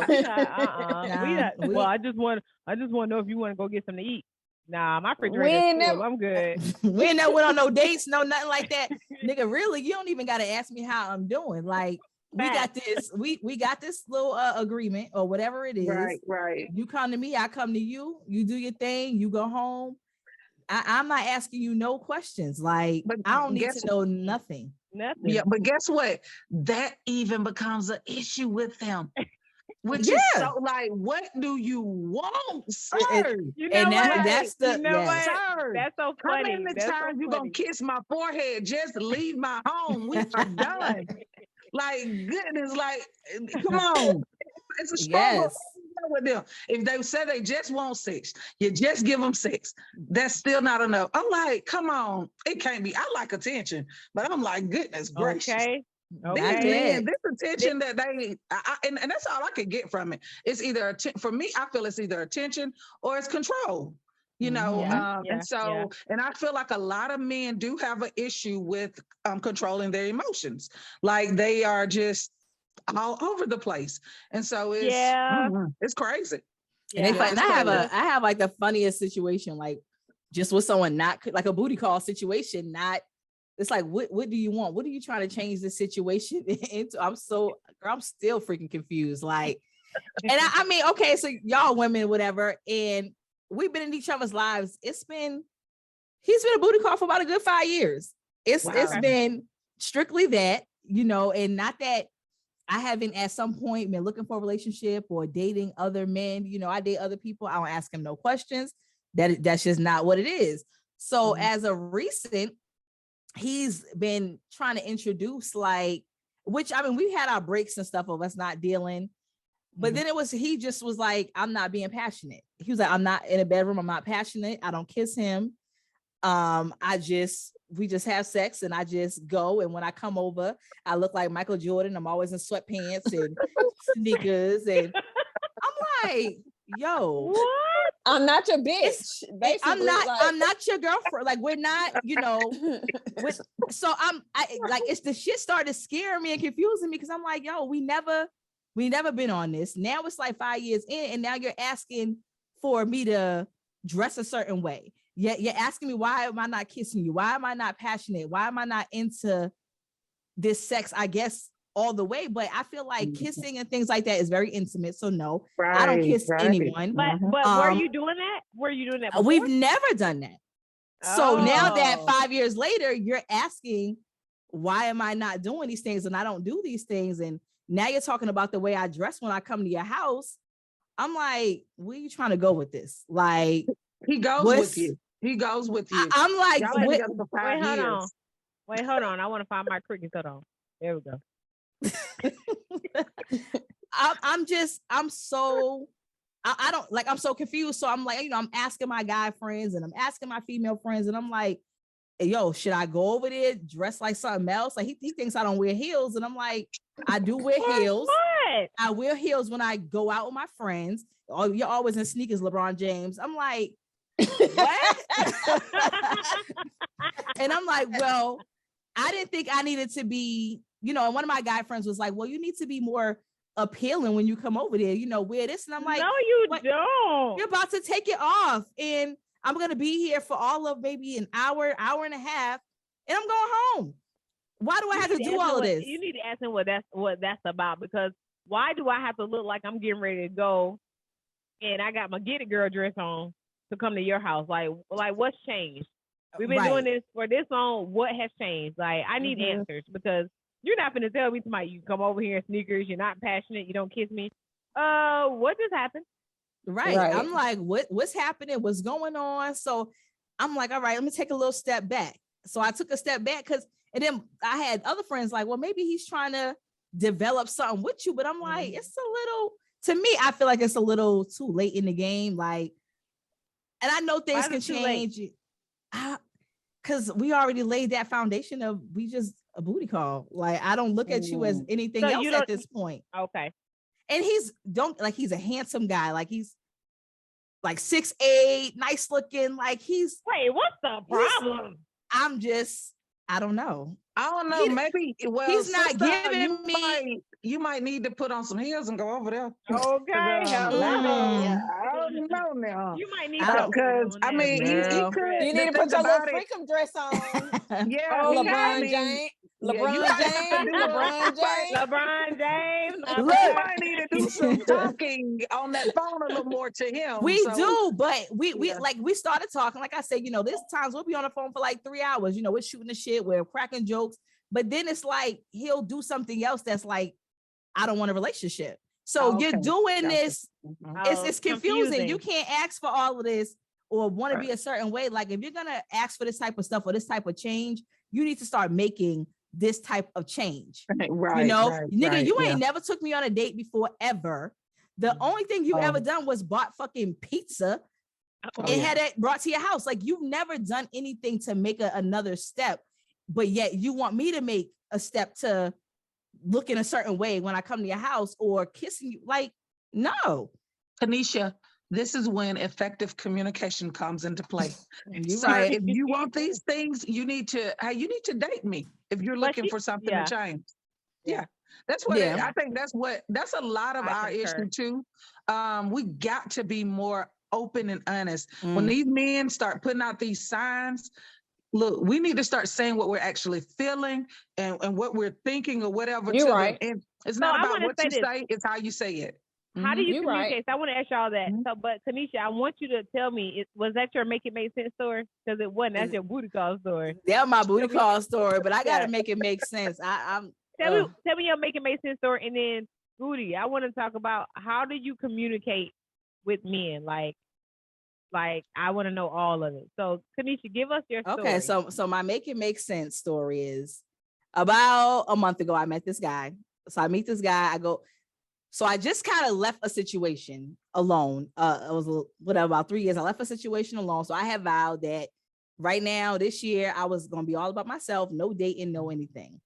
B: we not. Well, I just want to know if you want to go get something to eat. Nah, my refrigerator is full. I'm good.
D: We ain't never went on no dates, no nothing like that. Nigga, really, you don't even gotta ask me how I'm doing. Like, we got this little agreement or whatever it is.
C: Right.
D: You come to me, I come to you. You do your thing. You go home. I'm not asking you no questions. Like, but I don't need to know nothing.
C: Yeah, but guess what? That even becomes an issue with them. Which is so like, what do you want, sir?
B: You know
D: that's the
C: sir.
B: That's so funny.
C: How many times you gonna kiss my forehead? Just leave my home. We are done. Like, goodness, like, come on. It's a struggle with them. If they say they just want sex, you just give them sex. That's still not enough. I'm like, come on. It can't be. I like attention, but I'm like, goodness gracious.
B: Okay.
C: This attention that they and that's all I could get from it. It's either for me, I feel it's either attention or it's control. You know, and I feel like a lot of men do have an issue with controlling their emotions. Like, they are just all over the place, and so it's crazy.
D: And I have like the funniest situation, like just with someone, not like a booty call situation, not. It's like, what do you want? What are you trying to change this situation into? I'm still freaking confused. Like, and I mean, okay, so y'all women, whatever, and we've been in each other's lives. He's been a booty call for about a good 5 years. It's been strictly that, you know, and not that I haven't at some point been looking for a relationship or dating other men. You know, I date other people. I don't ask him no questions. That's just not what it is. So as of recent, he's been trying to introduce, like, which, I mean, we had our breaks and stuff of us not dealing, but then he just was like, I'm not being passionate. He was like, I'm not in a bedroom. I'm not passionate. I don't kiss him. We just have sex and I just go. And when I come over, I look like Michael Jordan. I'm always in sweatpants and sneakers. And I'm like, yo,
A: what? I'm not your bitch.
D: I'm not your girlfriend. Like, we're not, you know. So it's the shit started scaring me and confusing me, because I'm like, yo, we never been on this. Now it's like 5 years in, and now you're asking for me to dress a certain way. You're asking me, why am I not kissing you? Why am I not passionate? Why am I not into this sex? I guess all the way, but I feel like kissing and things like that is very intimate. So no, I don't kiss anyone.
B: But were you doing that? Were you doing that before?
D: We've never done that. So now that 5 years later, you're asking, why am I not doing these things? And I don't do these things. And now you're talking about the way I dress when I come to your house. I'm like, where are you trying to go with this? Like,
C: he goes with you.
D: I'm like,
B: wait, hold on. I want to find my crickets. Hold on. There we go.
D: I'm so confused. So I'm like, you know, I'm asking my guy friends and I'm asking my female friends, and I'm like, hey, yo, should I go over there dressed like something else? Like, he thinks I don't wear heels, and I'm like, I do wear heels.
B: What?
D: I wear heels when I go out with my friends. Oh, you're always in sneakers, LeBron James. I'm like, what? And I'm like, well, I didn't think I needed to be, you know, and one of my guy friends was like, well, you need to be more appealing when you come over there, you know, wear this. And I'm like,
B: no, you don't.
D: You're about to take it off. And I'm going to be here for all of maybe an hour and a half, and I'm going home. Why do I have to do all of this?
B: You need to ask him what that's about, because why do I have to look like I'm getting ready to go and I got my get it girl dress on to come to your house? Like what's changed? We've been doing this for this long. What has changed? Like, I need answers, because you're not going to tell me tonight you come over here in sneakers, you're not passionate, you don't kiss me. What just happened?
D: Right. I'm like, what's happening? What's going on? So I'm like, all right, let me take a little step back. So I took a step back and then I had other friends like, well, maybe he's trying to develop something with you. But I'm like, it's a little, to me, I feel like it's a little too late in the game. Like, and I know things can change. Because we already laid that foundation of we just a booty call. Like, I don't look at you as anything else at this point.
B: Okay.
D: And he's a handsome guy. Like, he's like 6'8", nice looking. Like,
B: wait, what's the problem?
D: I don't know.
C: I don't know. Maybe
D: he's not giving me.
C: You might need to put on some heels and go over there.
B: Okay.
C: I don't know now.
B: You might need
C: because I mean, he could.
A: You need to put your little freakum dress on.
C: Yeah,
A: LeBron James. LeBron James.
C: Look, you might need to do some talking on that phone a little more to him.
D: We do, but we started talking. Like I said, there's times we'll be on the phone for like 3 hours. We're shooting the shit, we're cracking jokes, but then it's like he'll do something else that's like, I don't want a relationship. So you're doing this. It's confusing. You can't ask for all of this or want to be a certain way. Like, if you're gonna ask for this type of stuff or this type of change, you need to start making this type of change.
C: Right.
D: Nigga, you ain't never took me on a date before, ever. The only thing you ever done was bought fucking pizza and had it brought to your house. Like, you've never done anything to make another step, but yet you want me to make a step to look in a certain way when I come to your house or kissing you. Like, no.
C: Keneisha, this is when effective communication comes into play. So
D: right.
C: If you want these things, you need to date me if you're looking for something to change. Yeah. That's what I think that's a lot of our issue too. We got to be more open and honest. When these men start putting out these signs, look, we need to start saying what we're actually feeling and what we're thinking or whatever.
A: You're right.
C: And it's not about what you say, it's how you say it.
B: How do you communicate? So I want to ask y'all that. So, but Keneisha, I want you to tell me, was that your Make It Make Sense story? Because it wasn't. That's your booty call story.
D: That's my booty call story, but I gotta make it make sense.
B: Tell me your Make It Make Sense story, and then Booty, I want to talk about how do you communicate with men? Like I want to know all of it. So Keneisha, give us your story.
D: Okay, so my Make It Make Sense story is about a month ago. I met this guy. So I meet this guy. So I just kind of left a situation alone. It was about 3 years. I left a situation alone. So I have vowed that right now, this year, I was going to be all about myself. No dating, no anything.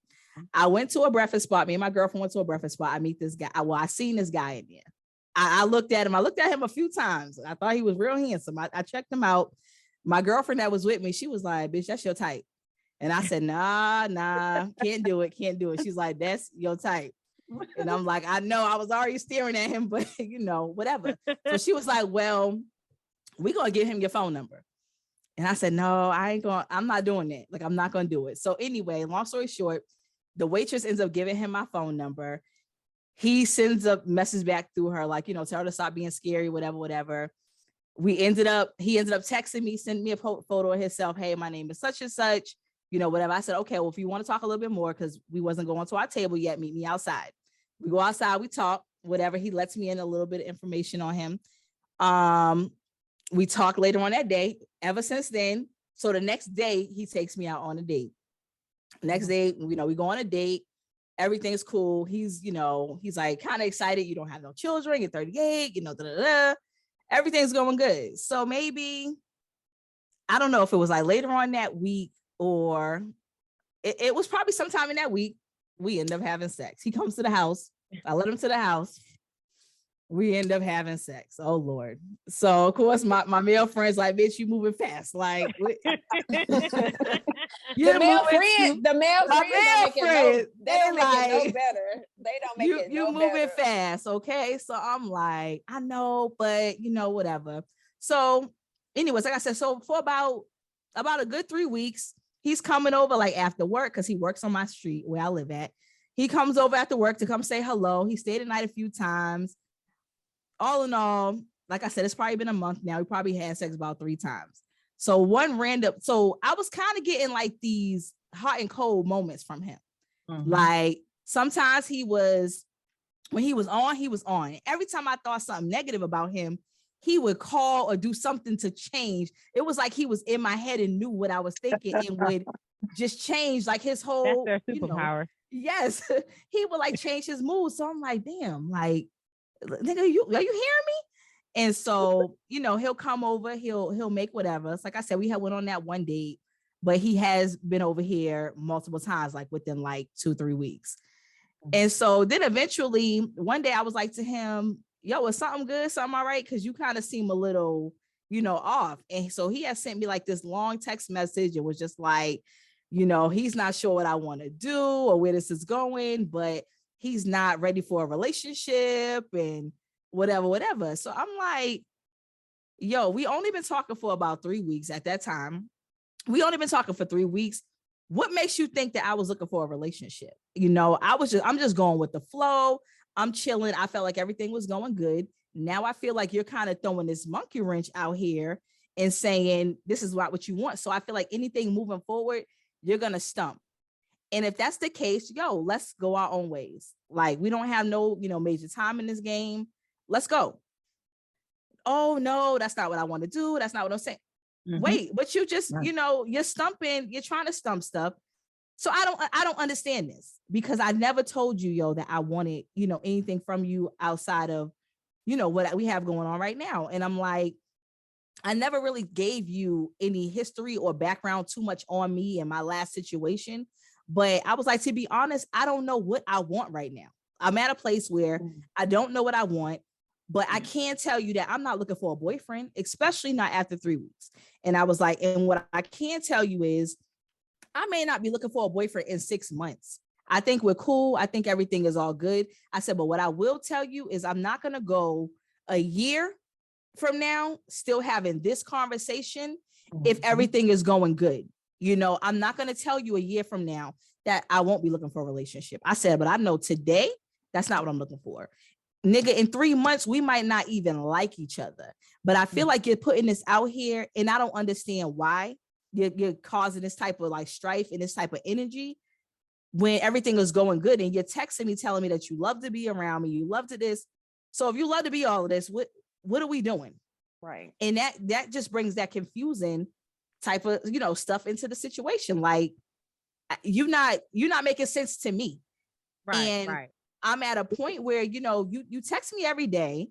D: I went to a breakfast spot. Me and my girlfriend went to a breakfast spot. I meet this guy. I seen this guy in there. I looked at him. I looked at him a few times. I thought he was real handsome. I checked him out. My girlfriend that was with me, she was like, bitch, that's your type. And I said, nah, can't do it. She's like, that's your type. And I'm like, I know, I was already staring at him, but whatever. So she was like, well, we're going to give him your phone number. And I said, no, I'm not doing that. Like, I'm not going to do it. So anyway, long story short, the waitress ends up giving him my phone number. He sends a message back through her, like, tell her to stop being scary, whatever. He ended up texting me, sending me a photo of himself. Hey, my name is such and such, whatever. I said, okay, well, if you want to talk a little bit more, because we wasn't going to our table yet, meet me outside. We go outside, we talk, whatever. He lets me in a little bit of information on him. We talk later on that day. Ever since then, so the next day, he takes me out on a date. Next day, we go on a date. Everything's cool. He's like kind of excited. You don't have no children. You're 38. Everything's going good. So maybe, I don't know if it was like later on that week or it was probably sometime in that week. We end up having sex. He comes to the house. I let him to the house. We end up having sex. Oh Lord. So of course my male friends like, bitch, you moving fast. Like the male friends don't make it no better. They don't make it no better. You moving fast, okay? So I'm like, I know, but whatever. So anyways, like I said, so for about a good 3 weeks, he's coming over like after work because he works on my street where I live at. He comes over after work to come say hello. He stayed the night a few times. All in all, like I said, it's probably been a month now. We probably had sex about 3 times. So I was kind of getting like these hot and cold moments from him. Like sometimes when he was on. Every time I thought something negative about him, he would call or do something to change. It was like he was in my head and knew what I was thinking and would just change like his whole.
B: That's their superpower.
D: Yes, he would like change his mood. So I'm like, damn, like, nigga, are you hearing me? And so, he'll come over, he'll make whatever. It's like I said, we went on that one date, but he has been over here multiple times, like within like 2-3 weeks. And so then eventually one day I was like to him, yo, is something good? Something all right? Because you kind of seem a little, off. And so he has sent me like this long text message. It was just like, he's not sure what I want to do or where this is going, but he's not ready for a relationship and whatever. So I'm like, yo, we only been talking for about 3 weeks at that time. We only been talking for 3 weeks. What makes you think that I was looking for a relationship? I'm just going with the flow. I'm chilling. I felt like everything was going good. Now I feel like you're kind of throwing this monkey wrench out here and saying, this is what you want. So I feel like anything moving forward, you're going to stump. And if that's the case, let's go our own ways. Like we don't have no, major time in this game. Let's go. Oh no, that's not what I want to do. That's not what I'm saying. Wait, but you just, you're stumping, you're trying to stump stuff. So I don't understand this because I never told you, that I wanted, anything from you outside of, what we have going on right now. And I'm like, I never really gave you any history or background too much on me in my last situation. But I was like, to be honest, I don't know what I want right now. I'm at a place where I don't know what I want. But I can't tell you that I'm not looking for a boyfriend, especially not after 3 weeks. And I was like, and what I can tell you is I may not be looking for a boyfriend in 6 months. I think we're cool. I think everything is all good. I said, but what I will tell you is I'm not going to go a year from now still having this conversation if everything is going good. I'm not going to tell you a year from now that I won't be looking for a relationship. I said, but I know today that's not what I'm looking for. Nigga, in 3 months, we might not even like each other. But I feel like you're putting this out here and I don't understand why you're causing this type of like strife and this type of energy when everything is going good. And you're texting me, telling me that you love to be around me. You love to this. So if you love to be all of this, what are we doing?
B: Right.
D: And that just brings that confusing type of, stuff into the situation. Like you're not making sense to me.
B: Right.
D: And
B: right.
D: I'm at a point where, you text me every day.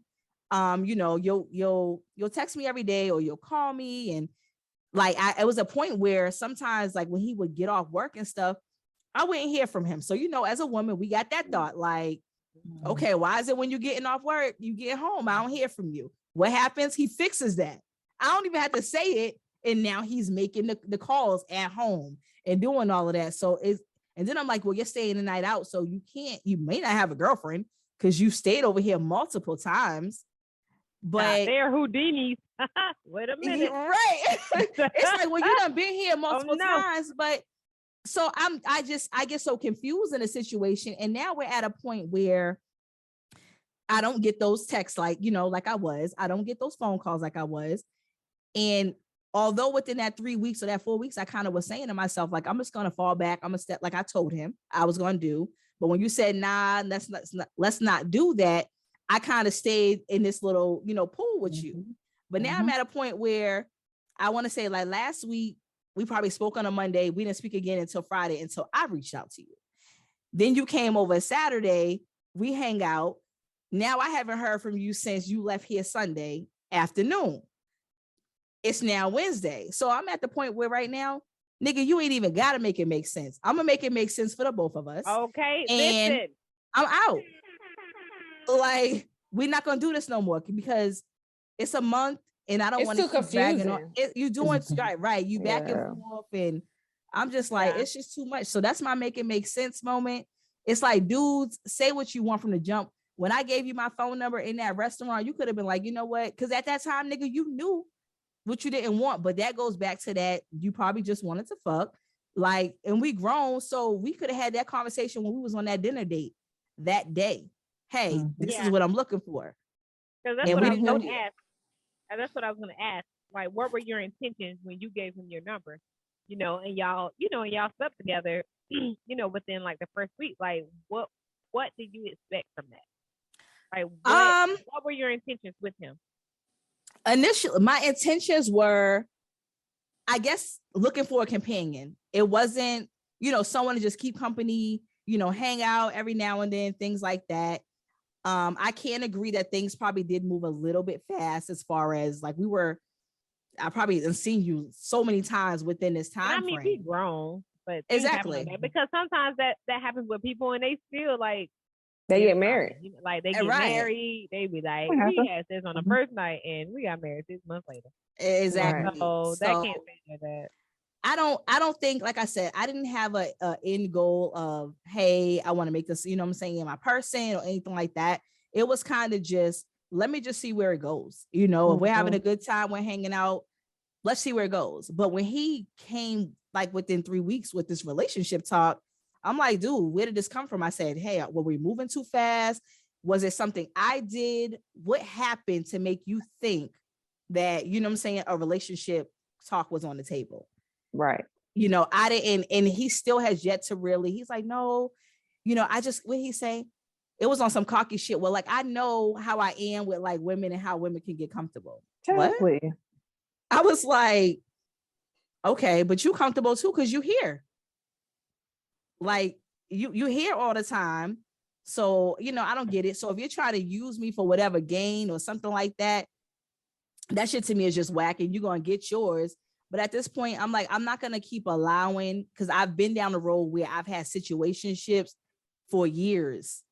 D: You'll text me every day or you'll call me. And like, it was a point where sometimes like when he would get off work and stuff, I wouldn't hear from him. So, as a woman, we got that thought like, okay, why is it when you're getting off work, you get home, I don't hear from you? What happens? He fixes that. I don't even have to say it. And now he's making the calls at home and doing all of that. So and then I'm like, well, you're staying the night out. So you may not have a girlfriend because you stayed over here multiple times. But
B: they're Houdinis. Wait a minute.
D: Right. It's like, well, you done been here multiple times. But so I get so confused in a situation. And now we're at a point where I don't get those texts like I was. I don't get those phone calls like I was. And although within that 3 weeks or that 4 weeks, I kind of was saying to myself, like, I'm just going to fall back. I'm going to step, like I told him I was going to do. But when you said, nah, let's not do that, I kind of stayed in this little, pool with you. But now I'm at a point where I want to say, like last week, we probably spoke on a Monday. We didn't speak again until Friday, until I reached out to you. Then you came over Saturday. We hang out. Now I haven't heard from you since you left here Sunday afternoon. It's now Wednesday. So I'm at the point where right now, nigga, you ain't even got to make it make sense. I'm going to make it make sense for the both of us.
B: Okay,
D: and
B: listen.
D: I'm out. Like, we're not going to do this no more because it's a month and I don't want to keep dragging on. You're doing right. You back and forth and I'm just like, it's just too much. So that's my make it make sense moment. It's like, dudes, say what you want from the jump. When I gave you my phone number in that restaurant, you could have been like, you know what? Because at that time, nigga, you knew what you didn't want. But that goes back to that. You probably just wanted to fuck. Like, and we grown, so we could have had that conversation when we was on that dinner date that day. Hey, this is what I'm looking for.
B: Because that's what I was going to ask. And that's what I was going to ask. Like, what were your intentions when you gave him your number? You know, and y'all slept together, you know, within like the first week. Like, what did you expect from that? Like, what were your intentions with him?
D: Initially, my intentions were, I guess, looking for a companion. It wasn't, you know, someone to just keep company, you know, hang out every now and then, things like that. I can agree that things probably did move a little bit fast as far as like I probably have seen you so many times within this time frame.
B: We grown, but
D: exactly,
B: like because sometimes that happens with people and they feel like
A: they get married.
B: Like they get married, they be like, we had this on the first night and we got married 6 months later.
D: Exactly.
B: So that can't say that.
D: I don't think, like I said, I didn't have a end goal of, hey, I want to make this, you know what I'm saying, my person or anything like that. It was kind of just, let me just see where it goes. You know, if we're having a good time, we're hanging out, let's see where it goes. But when he came like within 3 weeks with this relationship talk, I'm like, dude, where did this come from? I said, hey, were we moving too fast? Was it something I did? What happened to make you think that, you know what I'm saying, a relationship talk was on the table?
A: Right.
D: You know, I didn't, and he still has yet to really, he's like, no, you know, what he say? It was on some cocky shit. Well, like, I know how I am with like women and how women can get comfortable.
A: Exactly.
D: What? I was like, okay, but you comfortable too, because you here. Like, you here all the time. So, you know, I don't get it. So if you're trying to use me for whatever gain or something like that, that shit to me is just whack, and you're going to get yours. But at this point, I'm like, I'm not going to keep allowing, because I've been down the road where I've had situationships for years.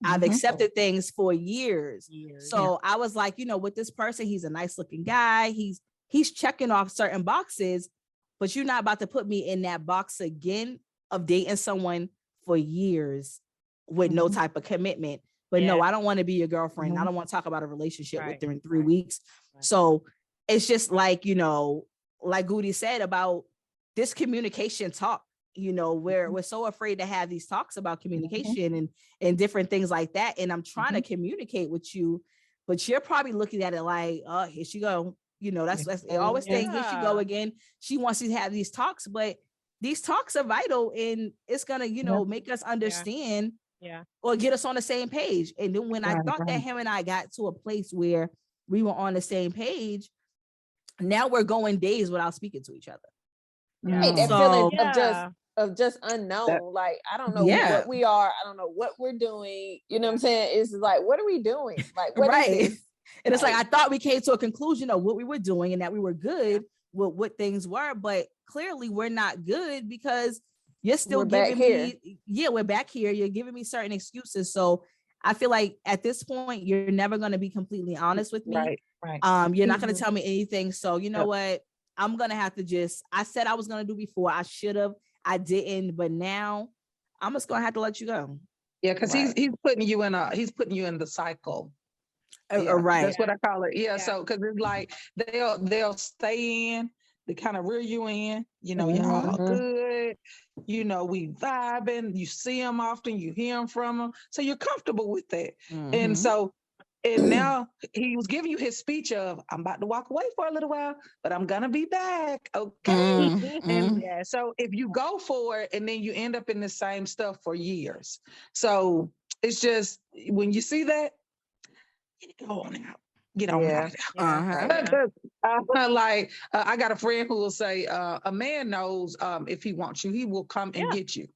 D: I've accepted things for years. So I was like, you know, with this person, he's a nice looking guy. He's checking off certain boxes, but you're not about to put me in that box again of dating someone for years with no type of commitment. But no, I don't want to be your girlfriend. I don't want to talk about a relationship within 3 weeks. So it's just like, you know, like Goody said about this communication talk, you know, where we're so afraid to have these talks about communication and different things like that. And I'm trying to communicate with you, but you're probably looking at it like, oh, here she go. You know, that's they always saying, here she go again. She wants to have these talks, but these talks are vital, and it's gonna, you know, make us understand or get us on the same page. And then when I thought that him and I got to a place where we were on the same page, now we're going days without speaking to each other.
A: Right, that feeling of just unknown. Like, I don't know what we are. I don't know what we're doing. You know what I'm saying? It's like, what are we doing? Like, what is this?
D: And it's like, I thought we came to a conclusion of what we were doing and that we were good with what things were, but clearly we're not good because you're still giving me, we're back here. You're giving me certain excuses. So I feel like at this point, you're never going to be completely honest with me. You're not going to tell me anything. So you know what? I'm going to have to I said I was going to do before. I should have, I didn't, but now I'm just going to have to let you go.
C: Yeah. Cause he's putting you in the cycle.
D: Right.
C: That's what I call it. Yeah. So, cause it's like, they'll stay in, they kind of rear you in, you know, y'all good, you know, we vibing, you see them often, you hear them from them. So you're comfortable with that. And so, and now he was giving you his speech of, I'm about to walk away for a little while, but I'm going to be back. Okay. And so if you go for it and then you end up in the same stuff for years. So it's just, when you see that, go on out. Get on out. I got a friend who will say, a man knows if he wants you, he will come and get you.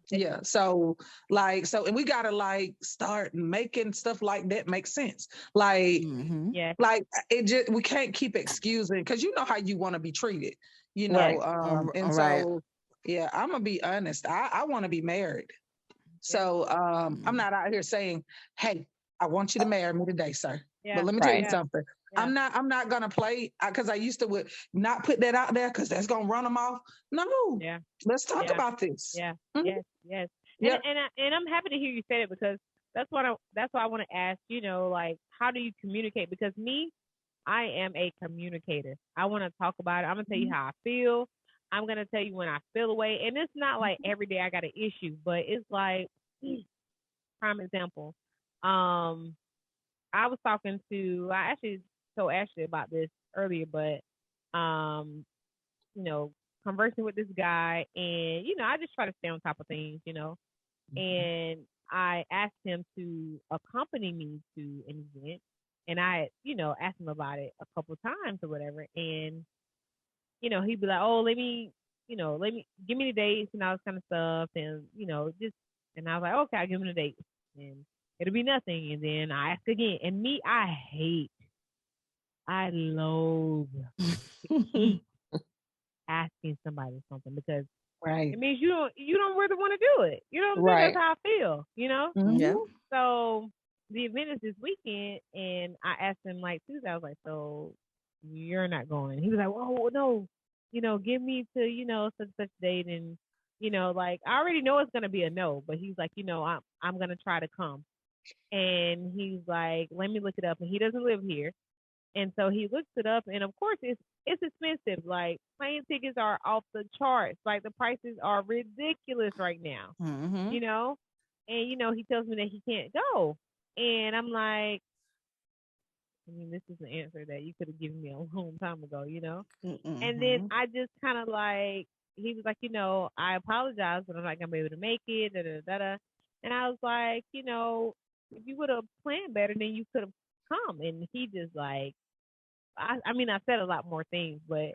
C: Yeah. So and we gotta start making stuff like that make sense. Like it just, we can't keep excusing, because you know how you want to be treated, you know. So I'm gonna be honest. I want to be married. So I'm not out here saying, hey, I want you to marry me today, sir. But let me tell you something. I'm not gonna play, because I used to not put that out there because that's gonna run them off. No. Let's talk about this.
B: Yes. And I'm happy to hear you say it, because that's why I want to ask, you know, like, how do you communicate? Because I am a communicator. I want to talk about it. I'm gonna tell you how I feel. I'm going to tell you when I feel away. And it's not like every day I got an issue, but it's like, prime example. I was talking to, I actually told Ashley about this earlier, but, you know, conversing with this guy, and, you know, I just try to stay on top of things, you know, and I asked him to accompany me to an event, and I, you know, asked him about it a couple of times or whatever, and, you know, he'd be like, oh, let me give me the dates and all this kind of stuff, and, you know, just, and I was like, okay, I'll give him the dates, and it'll be nothing, and then I ask again, and me, I loathe asking somebody something, because it means you don't really want to do it. You know what I'm saying? That's how I feel, you know?
D: Yeah.
B: So the event is this weekend, and I asked him like Tuesday, I was like, so you're not going? He was like, oh no, you know, give me to, you know, such date, and, you know, like I already know it's gonna be a no, but he's like, you know, I'm gonna try to come. And he's like, let me look it up, and he doesn't live here. And so he looks it up, and of course it's expensive. Like, plane tickets are off the charts. Like, the prices are ridiculous right now.
D: Mm-hmm.
B: You know? And, you know, he tells me that he can't go. And I'm like, I mean, this is an answer that you could have given me a long time ago, you know?
D: Mm-hmm.
B: And then I just kind of like, he was like, you know, I apologize, but I'm not going to be able to make it, da-da-da-da. And I was like, you know, if you would have planned better, then you could have come. And he just like, I mean, I said a lot more things, but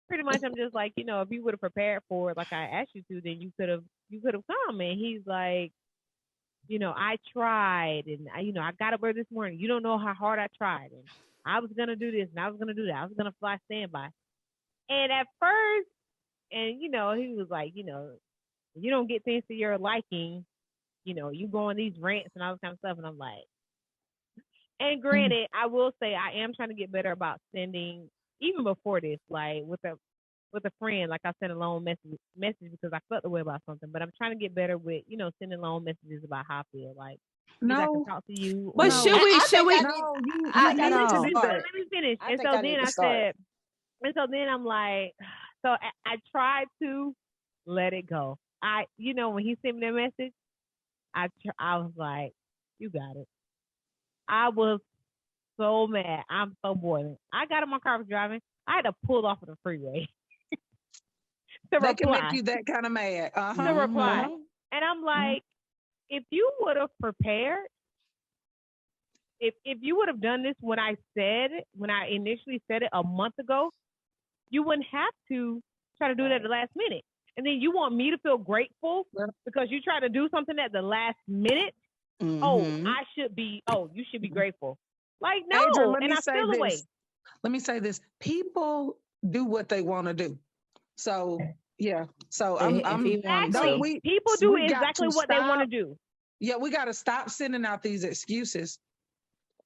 B: pretty much I'm just like, you know, if you would have prepared for it like I asked you to, then you could have come. And he's like, you know, I tried, and I got up early this morning. You don't know how hard I tried, and I was gonna do this, and I was gonna do that. I was gonna fly standby. And at first, and you know, he was like, you know, you don't get things to your liking, you know, you go on these rants and all this kind of stuff, and I'm like. And granted, I will say I am trying to get better about sending, even before this, like with a friend, like I sent a long message because I felt the way about something. But I'm trying to get better with, you know, sending long messages about how I feel. Like, I can talk to you.
D: But should we?
C: No, you need to
B: start. Let me finish. And so then I said, and so then I'm like, so I tried to let it go. You know, when he sent me that message, I was like, you got it. I was so mad. I'm so boiling. I got in my car, I was driving. I had to pull off of the freeway to reply.
C: Can make you that kind of mad.
B: To reply. And I'm like, if you would have prepared, if you would have done this when I initially said it a month ago, you wouldn't have to try to do it at the last minute. And then you want me to feel grateful because you try to do something at the last minute. Mm-hmm. You should be grateful. Like, no,
C: Adrian,
B: and I feel the way.
C: Let me say this. People do what they want to do. So, yeah. So,
B: people do exactly what they want to do.
C: Yeah, we got to stop sending out these excuses.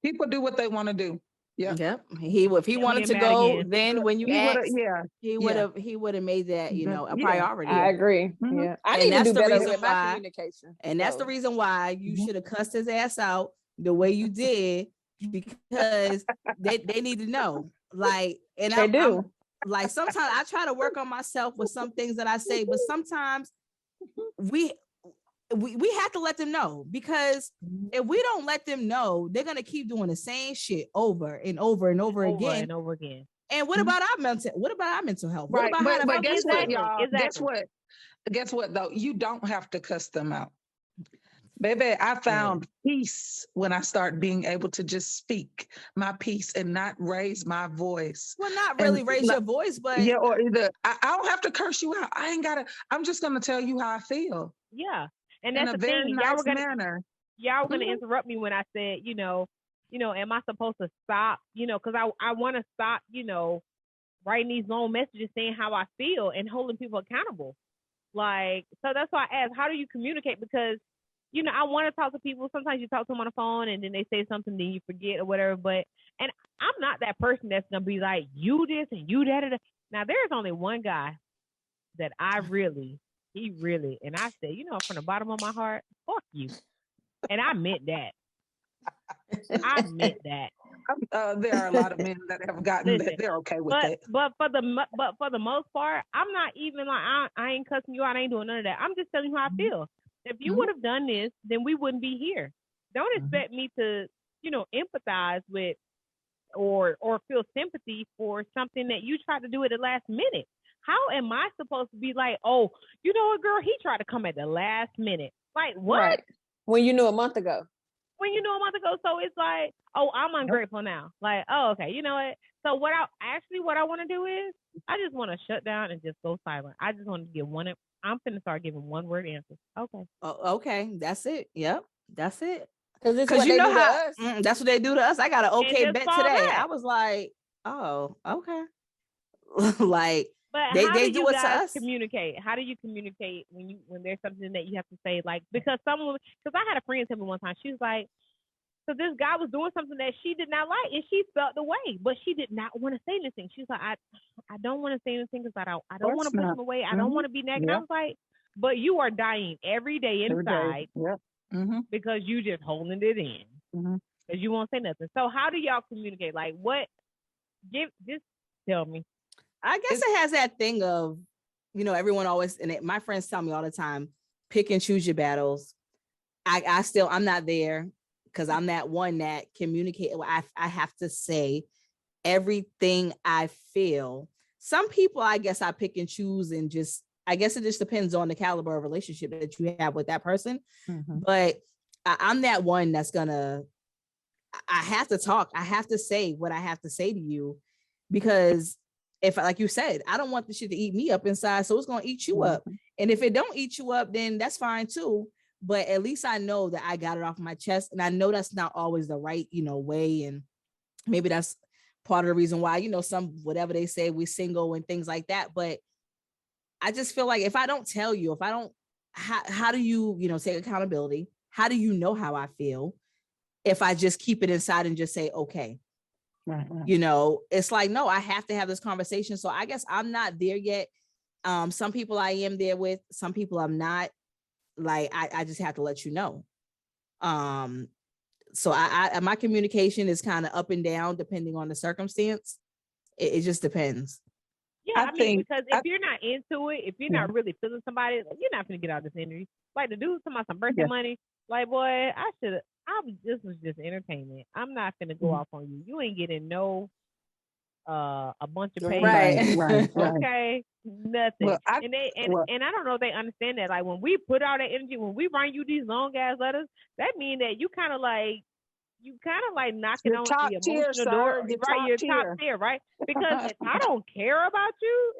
C: People do what they want to do. Yeah.
D: Yep. If he wanted to go, then when you asked, he would have made that, you know, a priority.
A: I agree. Mm-hmm. Yeah. I need to do better with my communication.
D: And that's the reason why you should have cussed his ass out the way you did, because they need to know. Like, and
A: they do.
D: I'm, like, sometimes I try to work on myself with some things that I say, but sometimes we have to let them know, because if we don't let them know, they're gonna keep doing the same shit over and over and over again. And what about our mental health?
C: Right.
D: What about
C: but guess what, y'all? Exactly. Guess what though? You don't have to cuss them out. Baby, I found peace when I start being able to just speak my piece and not raise my voice.
D: Well, not really raise your voice, but
C: or either I don't have to curse you out. I ain't gotta. I'm just gonna tell you how I feel.
B: Yeah. And that's the thing. Y'all were gonna interrupt me when I said, you know, am I supposed to stop? You know, because I want to stop, you know, writing these long messages saying how I feel and holding people accountable. Like, so that's why I asked, how do you communicate? Because, you know, I want to talk to people. Sometimes you talk to them on the phone and then they say something, then you forget or whatever. And I'm not that person that's gonna be like, you this and you that. Now, there's only one guy that he really, and I said, you know, from the bottom of my heart, fuck you. And I meant that. I meant that.
C: There are a lot of men that have gotten that they're okay with that.
B: But for the most part, I'm not even like I ain't cussing you out. I ain't doing none of that. I'm just telling you how I feel. If you would have done this, then we wouldn't be here. Don't expect me to, empathize with or feel sympathy for something that you tried to do at the last minute. How am I supposed to be like, oh, you know what, girl? He tried to come at the last minute. Like, what?
A: Right. When you knew a month ago.
B: So it's like, oh, I'm ungrateful now. Like, oh, okay. You know what? So what I want to do is I just want to shut down and just go silent. I just want to give I'm finna start giving one word answers. Okay.
D: Oh, okay. That's it. Yep. That's it.
A: Because you know how
D: that's what they do to us. I got an okay bet today.
B: Back.
D: I was like, oh, okay. Like,
B: but
D: they do it to us.
B: Communicate. How do you communicate when there's something that you have to say? Like, because I had a friend tell me one time, she was like, so this guy was doing something that she did not like, and she felt the way, but she did not want to say anything. She's like, I don't want to say anything because I don't want to push him away. I don't want to be negative. I was like, but you are dying every day inside because you just holding it in because you won't say nothing. So how do y'all communicate? Like, just tell me.
D: I guess it has that thing of, everyone always, and my friends tell me all the time, pick and choose your battles. I'm not there because I'm that one that communicate. I have to say everything I feel. Some people, I guess I pick and choose and I guess it just depends on the caliber of relationship that you have with that person. But I'm that one that's I have to talk. I have to say what I have to say to you because if, like you said, I don't want the shit to eat me up inside, so it's going to eat you up. And if it don't eat you up, then that's fine too. But at least I know that I got it off my chest, and I know that's not always the right, way. And maybe that's part of the reason why, whatever they say, we're single and things like that. But I just feel like if I don't tell you, how do you, take accountability? How do you know how I feel if I just keep it inside and just say, okay? Right. It's like, no, I have to have this conversation. So I guess I'm not there yet. Some people I am there with, some people I'm not. Like, I just have to let you know. So my communication is kind of up and down depending on the circumstance. It just depends.
B: Yeah, I mean, because if you're not into it, if you're not really feeling somebody, you're not gonna get out this energy. Like the dude talking about some birthday money, like, boy, this was just entertainment. I'm not gonna go off on you. You ain't getting no a bunch of pay.
C: Right.
B: Okay, nothing. Well, I don't know if they understand that. Like when we put out that energy, when we write you these long ass letters, that means that you kind of like knocking on the emotional door, right? Your top tier, right? Because if I don't care about you,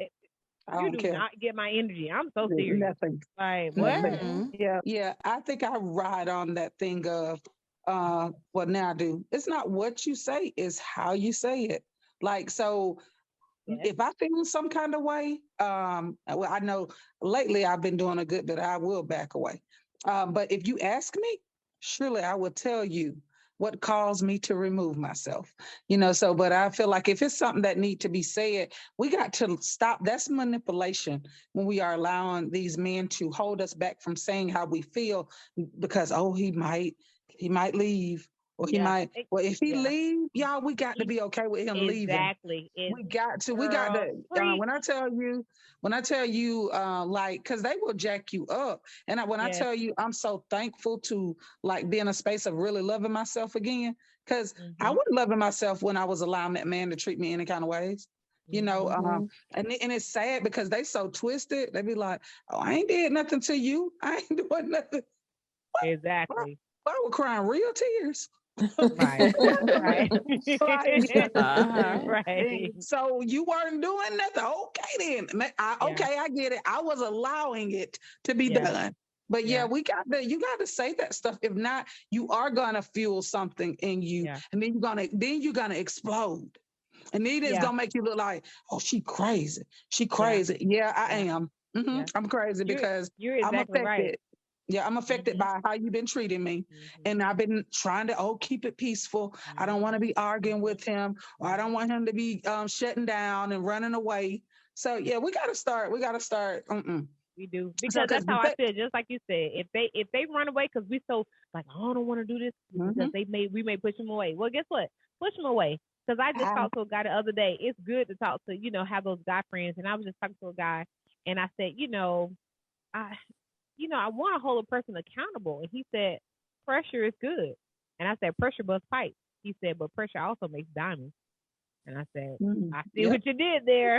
B: you do not get my energy. I'm so serious.
C: Nothing.
B: Like what?
C: Yeah. I think I ride on that thing of what now I do. It's not what you say, it's how you say it. Like, so if I feel some kind of way, well, I know lately I've been doing a good bit, I will back away. But if you ask me, surely I will tell you what caused me to remove myself, but I feel like if it's something that need to be said, we got to stop. That's manipulation when we are allowing these men to hold us back from saying how we feel because, he might leave. Or he might. Well, if he leave, y'all, we got to be okay with him leaving.
B: Exactly.
C: We got to. When I tell you, like, because they will jack you up. And when I tell you, I'm so thankful to like be in a space of really loving myself again. Because I wasn't loving myself when I was allowing that man to treat me any kind of ways. And it's sad because they so twisted. They be like, "Oh, I ain't did nothing to you. I ain't doing nothing." What?
B: Exactly.
C: I was crying real tears.
B: Right. Right.
C: Right. So you weren't doing nothing. Okay, then. I get it. I was allowing it to be done. But you got to say that stuff. If not, you are gonna feel something in you, and then you're gonna explode. And then it's gonna make you look like, oh, she crazy. She crazy. Yeah, I am. I'm crazy because
B: you're exactly
C: I'm affected.
B: Right.
C: Yeah, I'm affected by how you've been treating me. And I've been trying to, keep it peaceful. I don't want to be arguing with him, or I don't want him to be shutting down and running away. So, yeah, we got to start.
B: We do, because that's how I feel. Just like you said, if they run away because we so like, oh, I don't want to do this because we may push them away. Well, guess what? Push them away. Because I just talked to a guy the other day. It's good to talk to, have those guy friends. And I was just talking to a guy, and I said, I want to hold a person accountable. And he said, pressure is good. And I said, pressure busts pipes. He said, but pressure also makes diamonds. And I said, I see what you did there.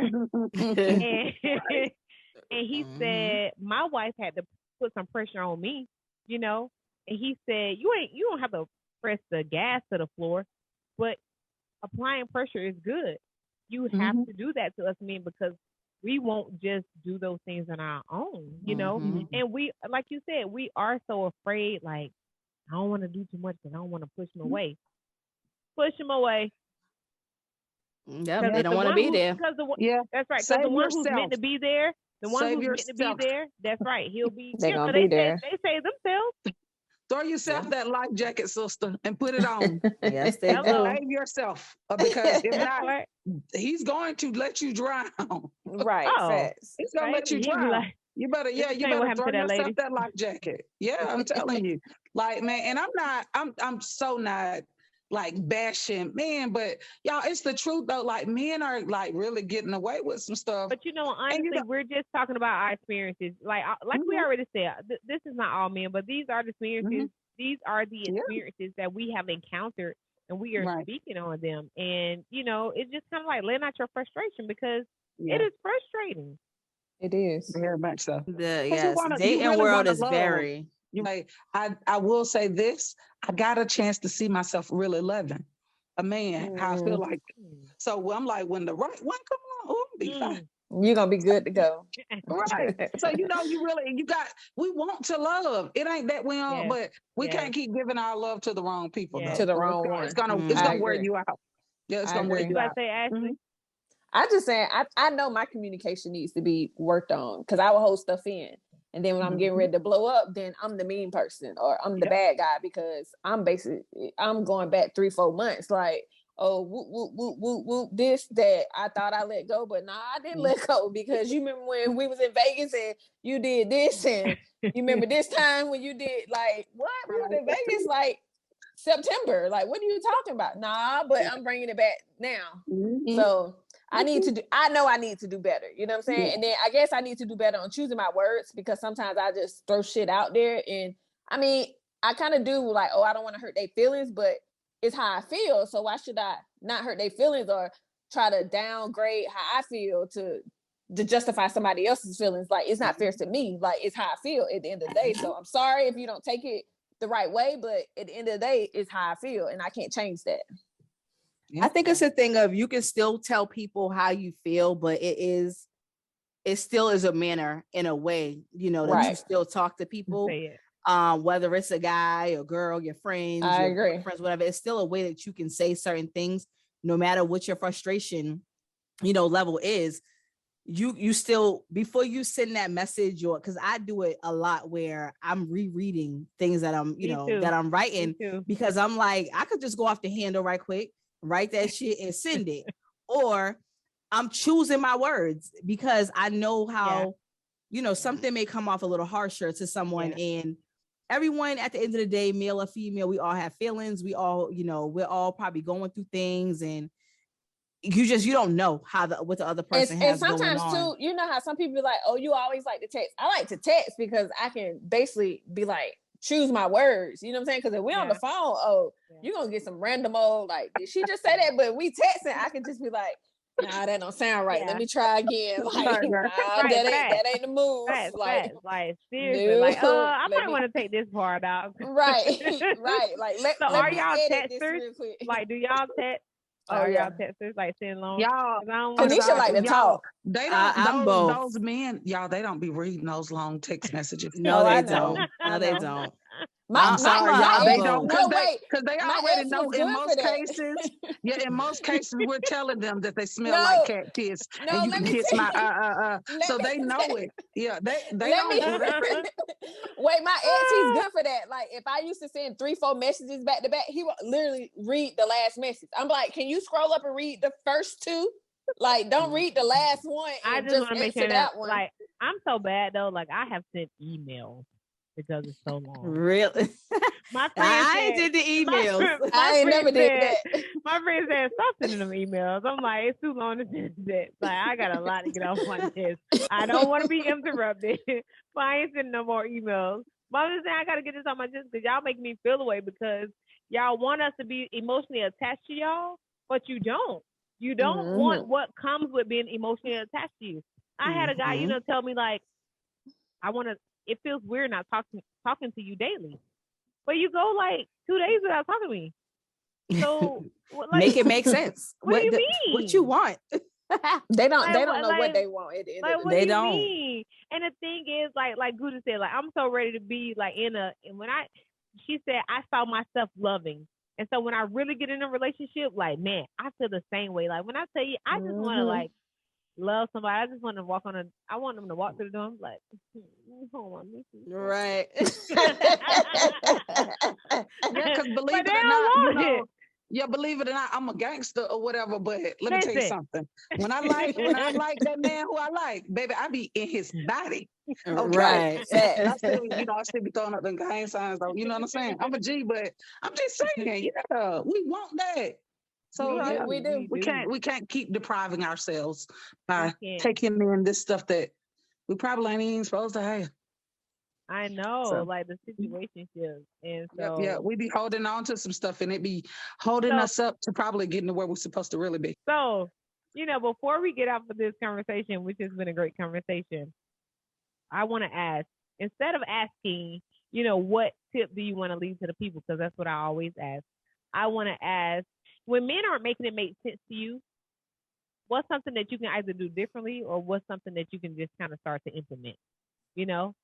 B: And he said, my wife had to put some pressure on me, And he said, you don't have to press the gas to the floor, but applying pressure is good. You have to do that to us men, because we won't just do those things on our own, And we, like you said, we are so afraid, like, I don't want to do too much because I don't want to push them away. Push them away.
D: Yeah, they don't want to be there.
B: That's right. Because the one who's meant to be there, that's right. He'll be.
A: They're gonna be there.
B: They save themselves.
C: Throw yourself that life jacket, sister, and put it on.
D: Yes, they do.
C: Save yourself, because if not, he's going to let you drown.
A: Right.
C: He's gonna let you drown. You better throw yourself that life jacket. Yeah, I'm telling you. Like, man, and I'm so not like bashing men, but y'all, it's the truth though. Like, men are like really getting away with some stuff.
B: But honestly, we're just talking about our experiences. Like we already said, this is not all men, but these are the experiences. These are the experiences that we have encountered, and we are speaking on them. And it's just kind of like letting out your frustration, because it is frustrating.
A: It is
C: very much so.
D: The dating world is very.
C: Like, I will say this, I got a chance to see myself really loving a man, how I feel like. So I'm like, when the right one come on, I'll be fine.
A: You're going to be good to go.
C: Right. So, we want to love. It ain't that we don't, but we can't keep giving our love to the wrong people. Though.
A: To the wrong one.
C: It's gonna wear you out. Yeah, it's going to wear you out.
B: Say, Ashley?
A: I just saying, I know my communication needs to be worked on, because I will hold stuff in. And then when I'm getting ready to blow up, then I'm the mean person, or I'm the bad guy, because I'm going back 3-4 months. Like, oh, whoop, this, that I thought I let go, but nah, I didn't let go, because you remember when we was in Vegas and you did this, and you remember this time when you did, like, what? We was in Vegas like September. Like, what are you talking about? Nah, but I'm bringing it back now. So I know I need to do better. You know what I'm saying? And then I guess I need to do better on choosing my words, because sometimes I just throw shit out there. And I mean, I kind of do like, oh, I don't want to hurt their feelings, but it's how I feel. So why should I not hurt their feelings or try to downgrade how I feel to justify somebody else's feelings? Like, it's not fair to me. Like, it's how I feel at the end of the day. So I'm sorry if you don't take it the right way, but at the end of the day, it's how I feel, and I can't change that.
D: I think it's a thing of, you can still tell people how you feel, but it still is a manner, in a way, that you still talk to people, whether it's a guy or girl, your friends, friends, whatever. It's still a way that you can say certain things, no matter what your frustration, level is. You still, before you send that message, or because I do it a lot where I'm rereading things that I'm, that I'm writing, because I'm like, I could just go off the handle right quick, write that shit and send it. Or I'm choosing my words, because I know how, something may come off a little harsher to someone. And everyone, at the end of the day, male or female, we all have feelings. We all, we're all probably going through things, and you don't know what the other person has going on. And sometimes too,
A: you know how some people be like, oh, you always like to text. I like to text because I can basically be like, choose my words. You know what I'm saying? Because if we're on the phone, you're going to get some random old, like, did she just say that? But we texting, I can just be like, nah, that don't sound right. Let me try again. Like, that ain't the move.
B: Like, seriously. Like, I might want to take this part out.
A: Right. Like,
B: so are y'all texters? Like, do y'all text? Y'all texters, like, send long?
C: Y'all,
A: Keneisha like to talk.
C: They don't, those men, y'all, they don't be reading those long text messages.
D: No, they don't. No, they don't.
C: I'm sorry, y'all. They don't, because they
A: My
C: already
A: ex
C: know
A: was
C: in
A: good
C: most
A: for that.
C: cases. Yeah, in most cases, we're telling them that they smell like cat piss, and you can kiss my so they know it. Yeah, they don't do that.
A: Wait, my ex, he's good for that. Like, if I used to send 3-4 messages back to back, he would literally read the last message. I'm like, can you scroll up and read the first 2? Like, don't read the last one
B: I
A: and
B: just
A: just
B: want to make
A: answer
B: sure
A: that
B: that,
A: one.
B: like, I'm so bad though. Like, I have sent emails because it's so long.
D: Really?
B: My friend
D: I
B: said,
D: did the emails.
A: I ain't never did that.
B: My friend said, stop sending them emails. I'm like, it's too long to send that. Like, I got a lot to get off my chest. I don't want to be interrupted, but I ain't sending no more emails. But I'm just saying, I got to get this on my chest because y'all make me feel away because y'all want us to be emotionally attached to y'all, but you don't. You don't want what comes with being emotionally attached to you. I had a guy, tell me like, it feels weird not talking to you daily. But you go like 2 days without talking to me. So like,
D: make it make sense.
B: What do you mean?
D: What you want?
A: They don't know what they want at the end of the day.
B: They don't. Mean? And the thing is, like Gouda said, like I'm so ready to be like she said I saw myself loving. And so when I really get in a relationship, like, man, I feel the same way. Like when I tell you, I just want to like love somebody. I just want to I want them to walk through the door. I'm like, hold on,
D: right.
C: Because believe it or not, believe it or not, I'm a gangster or whatever. But let me tell you something. When I like that man who I like, baby, I be in his body. Okay.
D: Right.
C: I still be throwing up them gang signs though. You know what I'm saying? I'm a G, but I'm just saying, we want that. So we do. We can't keep depriving ourselves by taking in this stuff that we probably ain't even supposed to have.
B: I know, like the situationship, and so
C: we be holding on to some stuff, and it be holding us up to probably getting to where we're supposed to really be.
B: So, before we get off of this conversation, which has been a great conversation, I want to ask, instead of asking, what tip do you want to leave to the people? Because that's what I always ask. I want to ask, when men aren't making it make sense to you, what's something that you can either do differently or what's something that you can just kind of start to implement?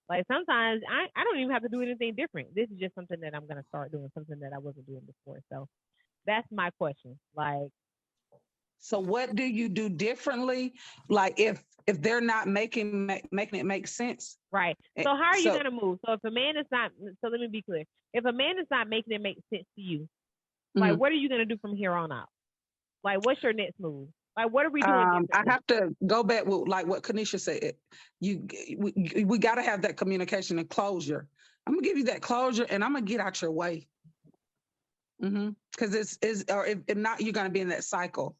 B: Like sometimes I don't even have to do anything different. This is just something that I'm going to start doing, something that I wasn't doing before. So that's my question. Like,
C: so what do you do differently? Like if they're not making it make sense.
B: Right. So how are you going to move? So if a man is not, so let me be clear. If a man is not making it make sense to you, like, what are you going to do from here on out? Like, what's your next move? Like, what are we doing?
C: I have to go back with like what Keneisha said. We got to have that communication and closure. I'm gonna give you that closure, and I'm gonna get out your way. Because if not, you're gonna be in that cycle,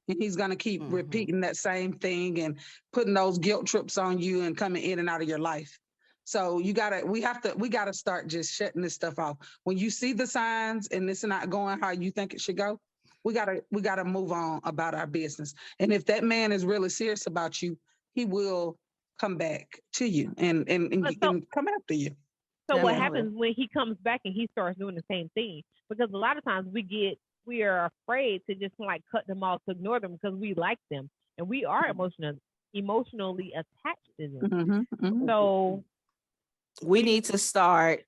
C: and he's gonna keep repeating that same thing and putting those guilt trips on you and coming in and out of your life. So we gotta start just shutting this stuff off. When you see the signs and it's not going how you think it should go, we gotta move on about our business. And if that man is really serious about you, he will come back to you and come after you.
B: So what happens when he comes back and he starts doing the same thing? Because a lot of times we are afraid to just like cut them off, to ignore them because we like them and we are emotionally attached to them. So
D: we need to start.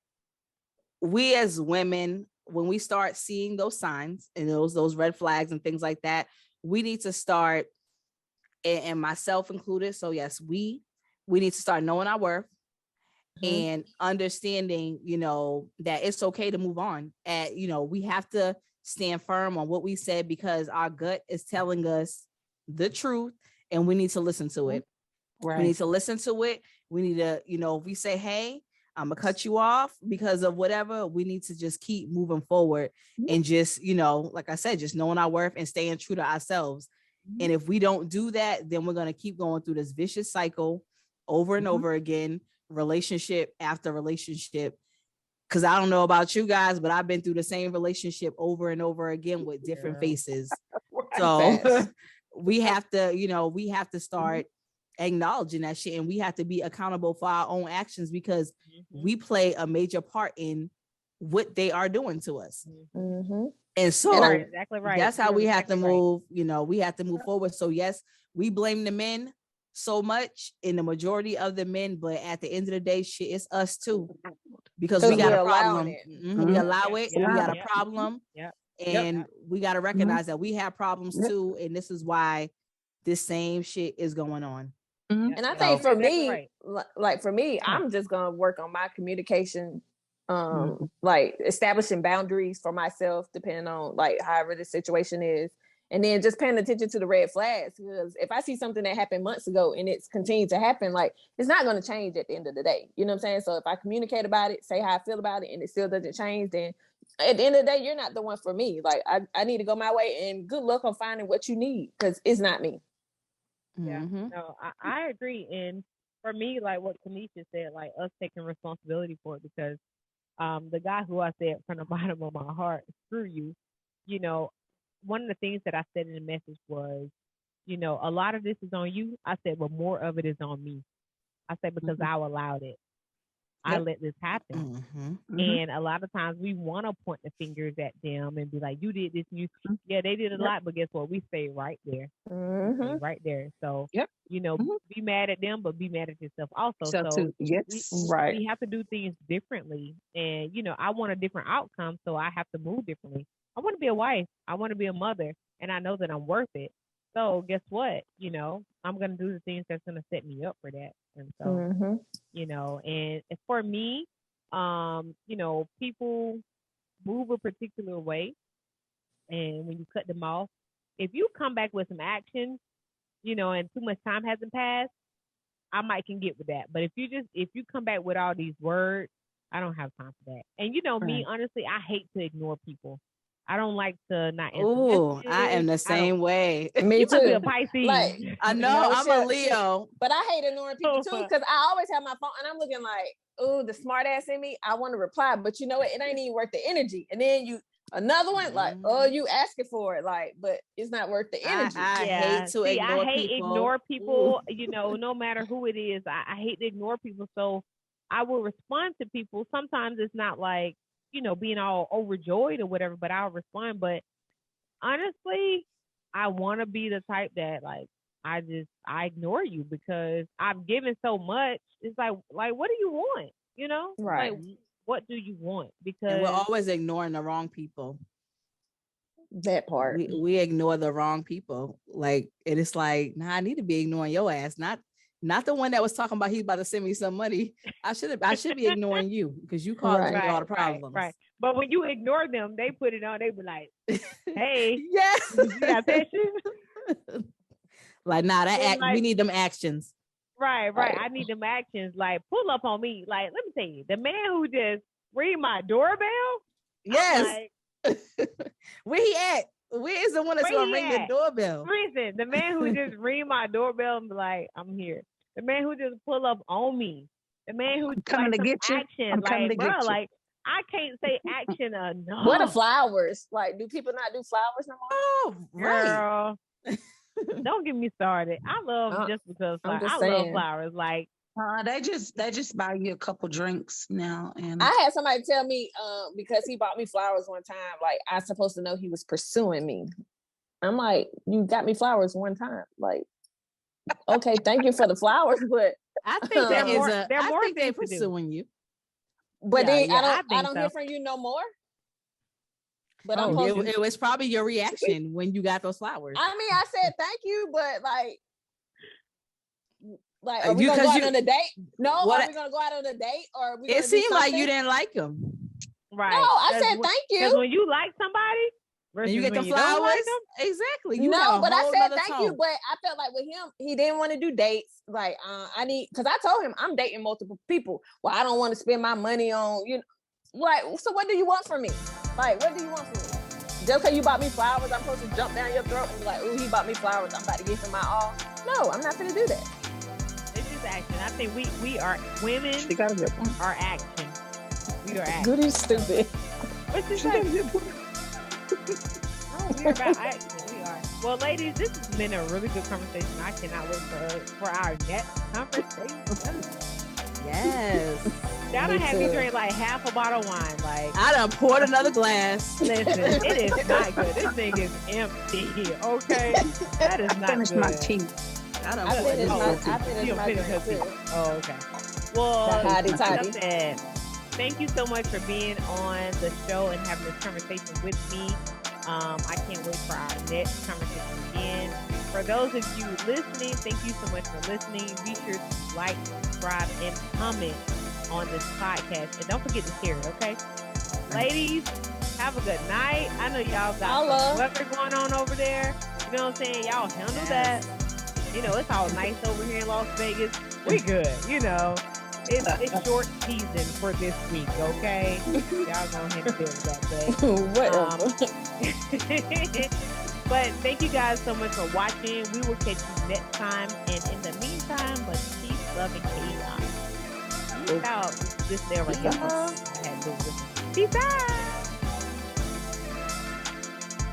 D: We as women, when we start seeing those signs and those red flags and things like that, we need to start, and myself included. So yes, we need to start knowing our worth and understanding, that it's okay to move on. And, we have to stand firm on what we said because our gut is telling us the truth and we need to listen to it. Right. We need to listen to it. We need to, if we say, hey, I'm gonna cut you off because of whatever, we need to just keep moving forward and just, like I said, just knowing our worth and staying true to ourselves. And if we don't do that, then we're going to keep going through this vicious cycle over and over again, relationship after relationship. Because I don't know about you guys, but I've been through the same relationship over and over again with different faces. So we have to start acknowledging that shit, and we have to be accountable for our own actions because we play a major part in what they are doing to us. And so
B: exactly right.
D: That's how we have to move. We have to move forward. So yes, we blame the men so much in the majority of the men, but at the end of the day, shit, it's us too, because we got a problem. We allow it. We got a problem. And we got to recognize that we have problems too. And this is why this same shit is going on.
A: And I think for me, I'm just going to work on my communication, like establishing boundaries for myself, depending on like however the situation is. And then just paying attention to the red flags, because if I see something that happened months ago and it's continued to happen, like it's not going to change at the end of the day. You know what I'm saying? So if I communicate about it, say how I feel about it, and it still doesn't change, then at the end of the day, you're not the one for me. Like I need to go my way, and good luck on finding what you need, because it's not me.
B: Yeah, no, I agree. And for me, like what Keneisha said, like us taking responsibility for it, because the guy who I said from the bottom of my heart, screw you, you know, one of the things that I said in the message was, you know, a lot of this is on you. I said, but more of it is on me. I said, because I allowed it. I let this happen. And a lot of times we want to point the fingers at them and be like, you did this. Yeah, they did a lot, but guess what? We stay right there. Right there. So, you know, be mad at them, but be mad at yourself also. So we have to do things differently. And, you know, I want a different outcome, so I have to move differently. I want to be a wife. I want to be a mother, and I know that I'm worth it. So guess what? You know, I'm going to do the things that's going to set me up for that. And so, you know, and for me, you know, people move a particular way, and when you cut them off, if you come back with some action, you know, and too much time hasn't passed, I might can get with that. But if you come back with all these words, I don't have time for that. And you know, me, honestly, I hate to ignore people. I don't like to not answer.
D: Oh, I am the same way.
A: Me
B: you
A: too.
B: must be a Pisces.
D: Like, I know, I'm a Leo.
A: But I hate ignoring people too, because I always have my phone and I'm looking like, oh, the smart ass in me, I want to reply, but you know what? It ain't even worth the energy. And then another one, like, oh, you asking for it, like, but it's not worth the energy.
D: I hate to ignore people.
B: I hate ignore people, you know, no matter who it is. I hate to ignore people. So I will respond to people. Sometimes it's not like, you know, being all overjoyed or whatever, but I'll respond. But honestly, I want to be the type that, like, I ignore you because I've given so much. It's like what do you want? You know,
A: right?
B: Like, what do you want? Because
D: and we're always ignoring the wrong people.
A: That part,
D: we ignore the wrong people. Like, and it's like, nah, I need to be ignoring your ass, not the one that was talking about he's about to send me some money. I should be ignoring you because you caused me all the problems.
B: Right. But when you ignore them, they put it on. They be like, "Hey,
D: yes,
B: you got passion."
D: Like, nah, we need them actions.
B: Right. I need them actions. Like, pull up on me. Like, let me tell you, the man who just ring my doorbell.
D: Yes. Like, where he at? Where is the one that's gonna ring the doorbell?
B: Listen, the man who just ring my doorbell and be like, I'm here. The man who just pull up on me. The man who
C: coming to get you.
B: Action. Like, bro, like, I can't say action enough.
A: What are flowers? Like, do people not do flowers no more?
D: Oh,
B: girl. Don't get me started. I love just because I love flowers. Like,
C: they just buy you a couple drinks now. And
A: I had somebody tell me, because he bought me flowers one time, like I supposed to know he was pursuing me. I'm like, you got me flowers one time, like, okay, thank you for the flowers, but
D: I think they're pursuing you.
A: But then I don't hear from you no more. But
D: it was probably your reaction when you got those flowers.
A: I mean, I said thank you, but like, are we gonna go out on a date? No, are we gonna go out on a date? Or are we
D: it seemed like you didn't like him,
B: right?
A: No, I said thank you.
B: Because when you like somebody,
D: and you get the flowers, like exactly.
A: No, but I said thank you. But I felt like with him, he didn't want to do dates. Like, because I told him I'm dating multiple people. Well, I don't want to spend my money on Like, so what do you want from me? Like, what do you want from me? Just because you bought me flowers, I'm supposed to jump down your throat and be like, ooh, he bought me flowers, I'm about to give him my all. No, I'm not going to do that.
B: This is action. I think we are women.
C: She got a good one.
B: Are action. We are action.
A: Goody stupid.
B: What's this like? Oh, we're about action. We are. Well, ladies, this has been a really good conversation. I cannot wait for our next conversation.
D: Yes.
B: That done had me drink like half a bottle of wine. Like,
D: I done poured another glass.
B: Listen, it is not good. This thing is empty. Okay, that is not
C: finish
B: good.
C: my tea.
A: I finished my drink too.
B: Oh, okay. Well,
A: like I
B: said, thank you so much for being on the show and having this conversation with me. I can't wait for our next conversation again. For those of you listening, thank you so much for listening. Be sure to like, subscribe, and comment on this podcast. And don't forget to share it, okay? Ladies, Have a good night. I know y'all got some weather going on over there. You know what I'm saying? Y'all handle that. You know, it's all nice over here in Las Vegas. We good, you know. It's short season for this week, okay? Y'all go ahead and deal with that thing.
A: Whatever.
B: But thank you guys so much for watching. We will catch you next time. And in the meantime, let's keep loving chaos. Peace out. Just there right here. Peace out.